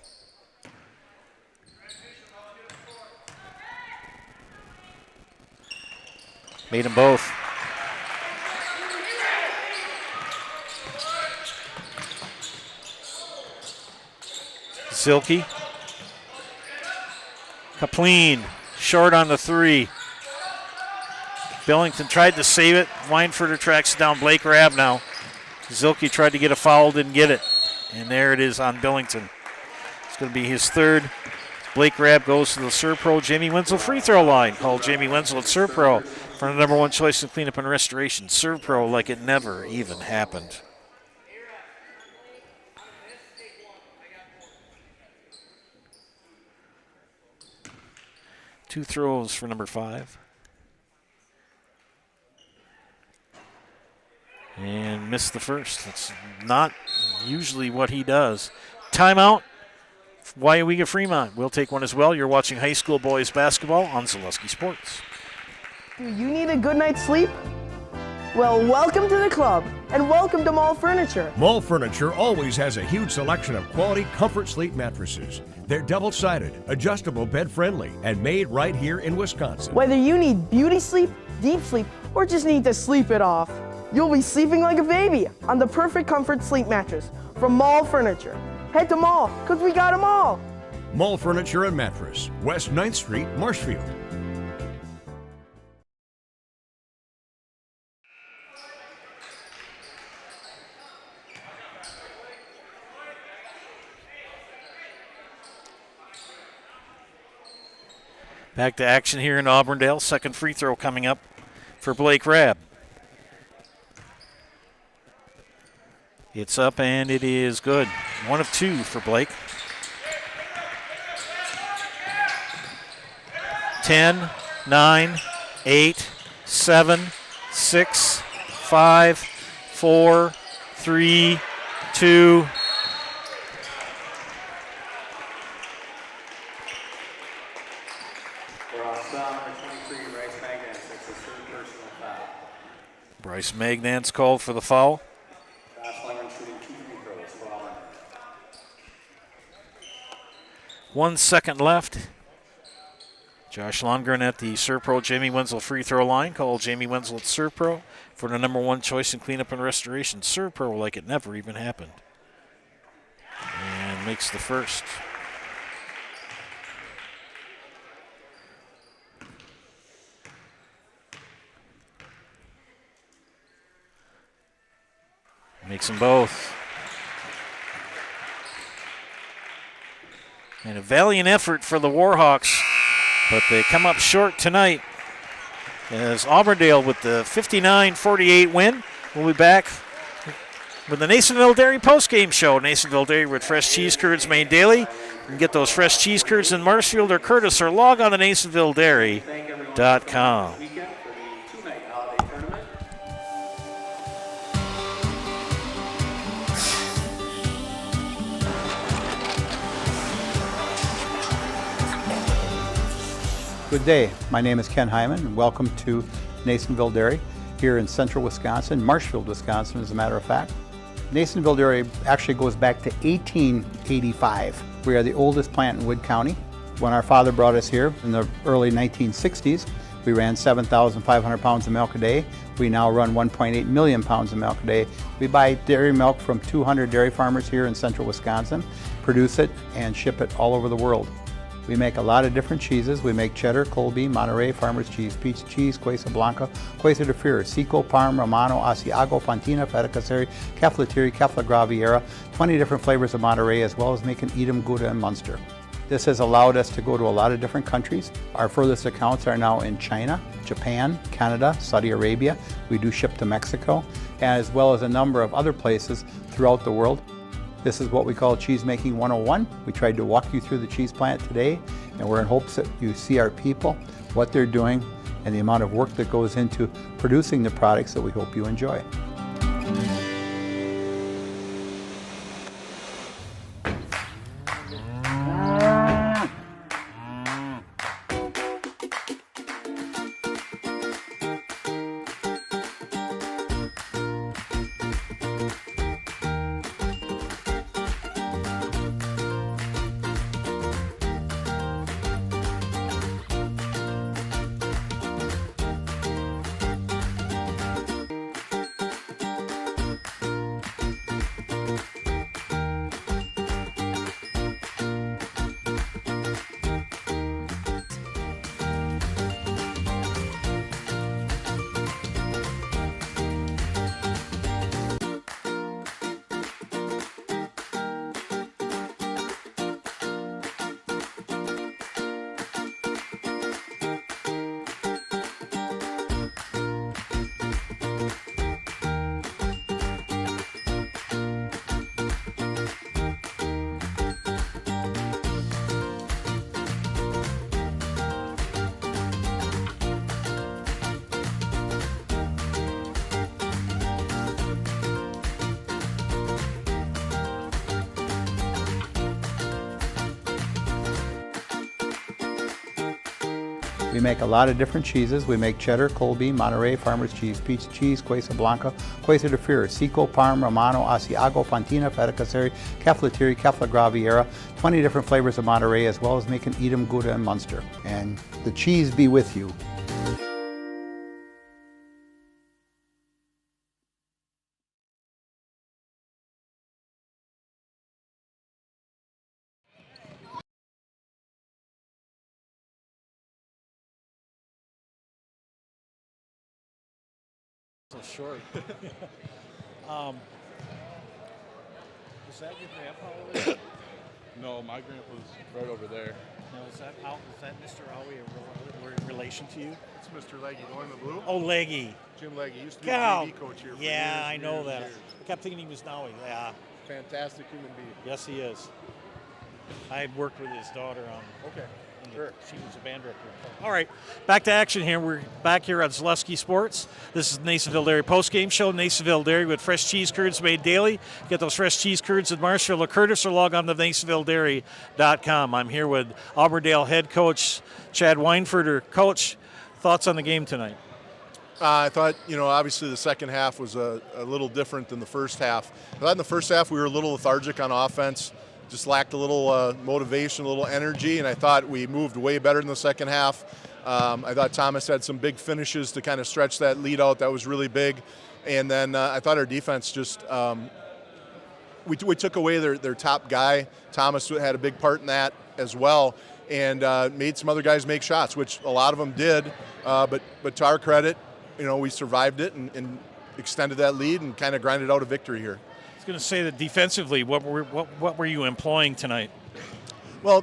Made them both. Zilke. Kapleen, short on the three. Billington tried to save it. Weinfurter tracks down Blake Rabb now. Zilke tried to get a foul, didn't get it. And there it is on Billington. It's going to be his third. Blake Rabb goes to the Serpro Jamie Wenzel free throw line. Call Jamie Wenzel at Serpro for the number one choice in cleanup and restoration. Serpro like it never even happened. Two throws for number 5. And missed the first. That's not usually what he does. Timeout. Weyauwega-Fremont. We'll take one as well. You're watching high school boys basketball on Zaleski Sports. Do you need a good night's sleep? Well, welcome to the club, and welcome to Mall Furniture. Mall Furniture always has a huge selection of quality Comfort Sleep mattresses. They're double-sided, adjustable, bed-friendly, and made right here in Wisconsin. Whether you need beauty sleep, deep sleep, or just need to sleep it off, you'll be sleeping like a baby on the perfect Comfort Sleep mattress from Mall Furniture. Head to Mall, because we got them all. Mall Furniture and Mattress, West 9th Street, Marshfield. Back to action here in Auburndale. Second free throw coming up for Blake Rabb. It's up and it is good. 1 of 2 for Blake. 10, 9, 8, 7, 6, 5, 4, 3, 2. Bryce Magnance called for the foul. 1 second left. Josh Lundgren at the Serpro Jamie Wenzel free throw line. Call Jamie Wenzel at Serpro for the number one choice in cleanup and restoration. Serpro like it never even happened. And makes the first. Makes them both. And a valiant effort for the Warhawks, but they come up short tonight as Auburndale with the 59-48 win. We'll be back with the Nasonville Dairy postgame show. Nasonville Dairy with fresh cheese curds made daily. You can get those fresh cheese curds in Marshfield or Curtis, or log on to NasonvilleDairy.com. Good day. My name is Ken Hyman, and welcome to Nasonville Dairy here in central Wisconsin, Marshfield, Wisconsin, as a matter of fact. Nasonville Dairy actually goes back to 1885. We are the oldest plant in Wood County. When our father brought us here in the early 1960s, we ran 7,500 pounds of milk a day. We now run 1.8 million pounds of milk a day. We buy dairy milk from 200 dairy farmers here in central Wisconsin, produce it, and ship it all over the world. We make a lot of different cheeses. We make cheddar, Colby, Monterey, Farmer's Cheese, Peach Cheese, Quesa Blanca, Quesa de Fure, Seco, Parm, Romano, Asiago, Fontina, Feta Caseri, Cafetieri, Cafla Graviera, 20 different flavors of Monterey, as well as making Edam, Gouda, and Munster. This has allowed us to go to a lot of different countries. Our furthest accounts are now in China, Japan, Canada, Saudi Arabia. We do ship to Mexico, as well as a number of other places throughout the world. This is what we call Cheese Making 101. We tried to walk you through the cheese plant today, and we're in hopes that you see our people, what they're doing, and the amount of work that goes into producing the products that we hope you enjoy. We make a lot of different cheeses. We make cheddar, Colby, Monterey, Farmer's Cheese, Peach Cheese, Quesa Blanca, Quesa de Fure, Seco, Parm, Romano, Asiago, Fontina, Feta Caseri, Cafetieri, Cafla Graviera, 20 different flavors of Monterey, as well as making Edam, Gouda, and Munster. And the cheese be with you. So short. Was that your grandpa over there? No, my grandpa's right over there. No, is that Mr. Aui a relation to you? It's Mr. Leggy, the one in the blue. Oh, Leggy. Jim Leggy used to be the TV coach here. For yeah, years, I know that. Years. I kept thinking he was Naui. Yeah. Fantastic human being. Yes, he is. I worked with his daughter on. Okay. Sure. She was a band director. All right, back to action here. We're back here on Zaleski Sports. This is the Nasonville Dairy postgame show. Nasonville Dairy with fresh cheese curds made daily. Get those fresh cheese curds at Marshfield or Curtis, or log on to NasonvilleDairy.com. I'm here with Auburndale head coach Chad Weinfurter. Coach, thoughts on the game tonight? I thought, obviously the second half was a little different than the first half. I thought in the first half we were a little lethargic on offense. Just lacked a little motivation, a little energy, and I thought we moved way better in the second half. I thought Thomas had some big finishes to kind of stretch that lead out. That was really big. And then I thought our defense just we took away their top guy. Thomas had a big part in that as well, and made some other guys make shots, which a lot of them did. But to our credit, we survived it and extended that lead and kind of grinded out a victory here. I was going to say that defensively, what were you employing tonight? Well,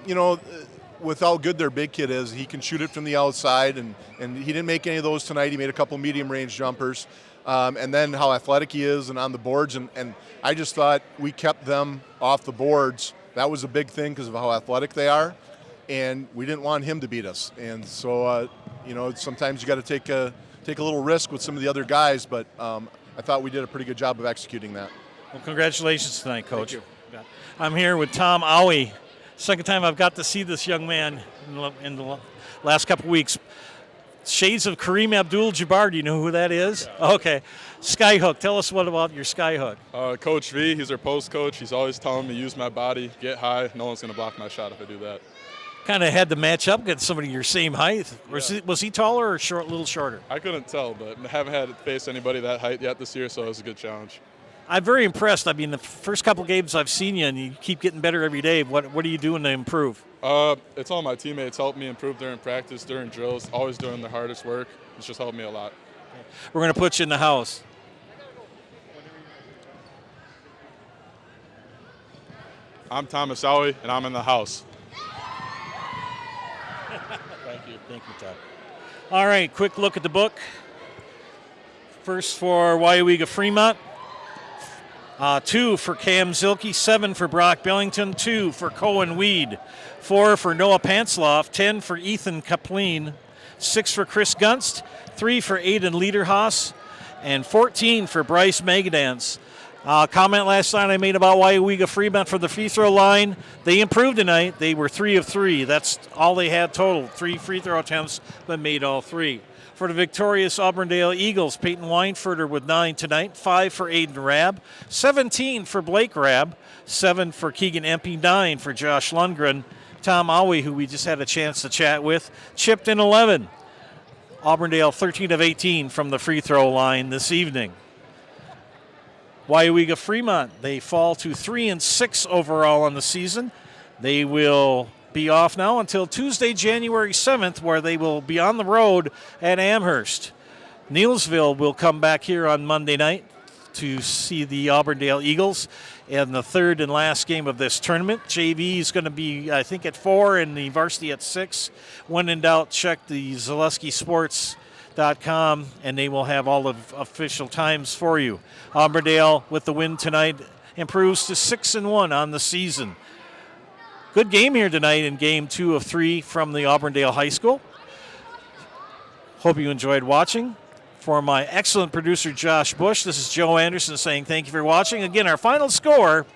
with how good their big kid is, he can shoot it from the outside, and he didn't make any of those tonight. He made a couple medium-range jumpers. and then how athletic he is and on the boards. And I just thought we kept them off the boards. That was a big thing because of how athletic they are, and we didn't want him to beat us. And so, sometimes you got to take a little risk with some of the other guys, but I thought we did a pretty good job of executing that. Well, congratulations tonight, Coach. Thank you. I'm here with Tom Auwe. Second time I've got to see this young man in the last couple weeks. Shades of Kareem Abdul-Jabbar. Do you know who that is? Okay. Skyhook. Tell us what about your Skyhook. Coach V, he's our post coach. He's always telling me use my body, get high. No one's going to block my shot if I do that. Kind of had to match up against somebody your same height. Was he taller or a little shorter? I couldn't tell, but I haven't had to face anybody that height yet this year, so it was a good challenge. I'm very impressed. I mean, the first couple games I've seen you, and you keep getting better every day. What are you doing to improve? It's all my teammates helped me improve during practice, during drills, always doing their hardest work. It's just helped me a lot. We're going to put you in the house. I'm Thomas Auwe, and I'm in the house. Thank you, Todd. All right, quick look at the book. First for Weyauwega-Fremont. 2 for Cam Zilke, 7 for Brock Billington, 2 for Cohen Weed, 4 for Noah Pansloff, 10 for Ethan Kapleen, 6 for Chris Gunst, 3 for Aiden Lederhaus, and 14 for Bryce Megadance. Comment last night I made about Weyauwega-Fremont for the free throw line. They improved tonight. They were 3 of 3. That's all they had total. 3 free throw attempts, but made all 3. For the victorious Auburndale Eagles, Peyton Weinfurter with 9 tonight, 5 for Aiden Rabb, 17 for Blake Rabb, 7 for Keegan Empey, 9 for Josh Lundgren. Tom Auwe, who we just had a chance to chat with, chipped in 11. Auburndale 13 of 18 from the free throw line this evening. Weyauwega-Fremont, they fall to 3-6 overall on the season. They will be off now until Tuesday, January 7th, where they will be on the road at Amherst. Neelsville will come back here on Monday night to see the Auburndale Eagles in the third and last game of this tournament. JV is going to be, I think, at 4 and the varsity at 6. When in doubt, check the ZaleskiSports.com and they will have all of official times for you. Auburndale, with the win tonight, improves to 6-1 on the season. Good game here tonight in game 2 of 3 from the Auburndale High School. Hope you enjoyed watching. For my excellent producer, Josh Bush, this is Joe Anderson saying thank you for watching. Again, our final score,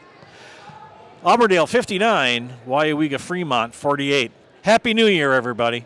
Auburndale 59, Weyauwega-Fremont 48. Happy New Year, everybody.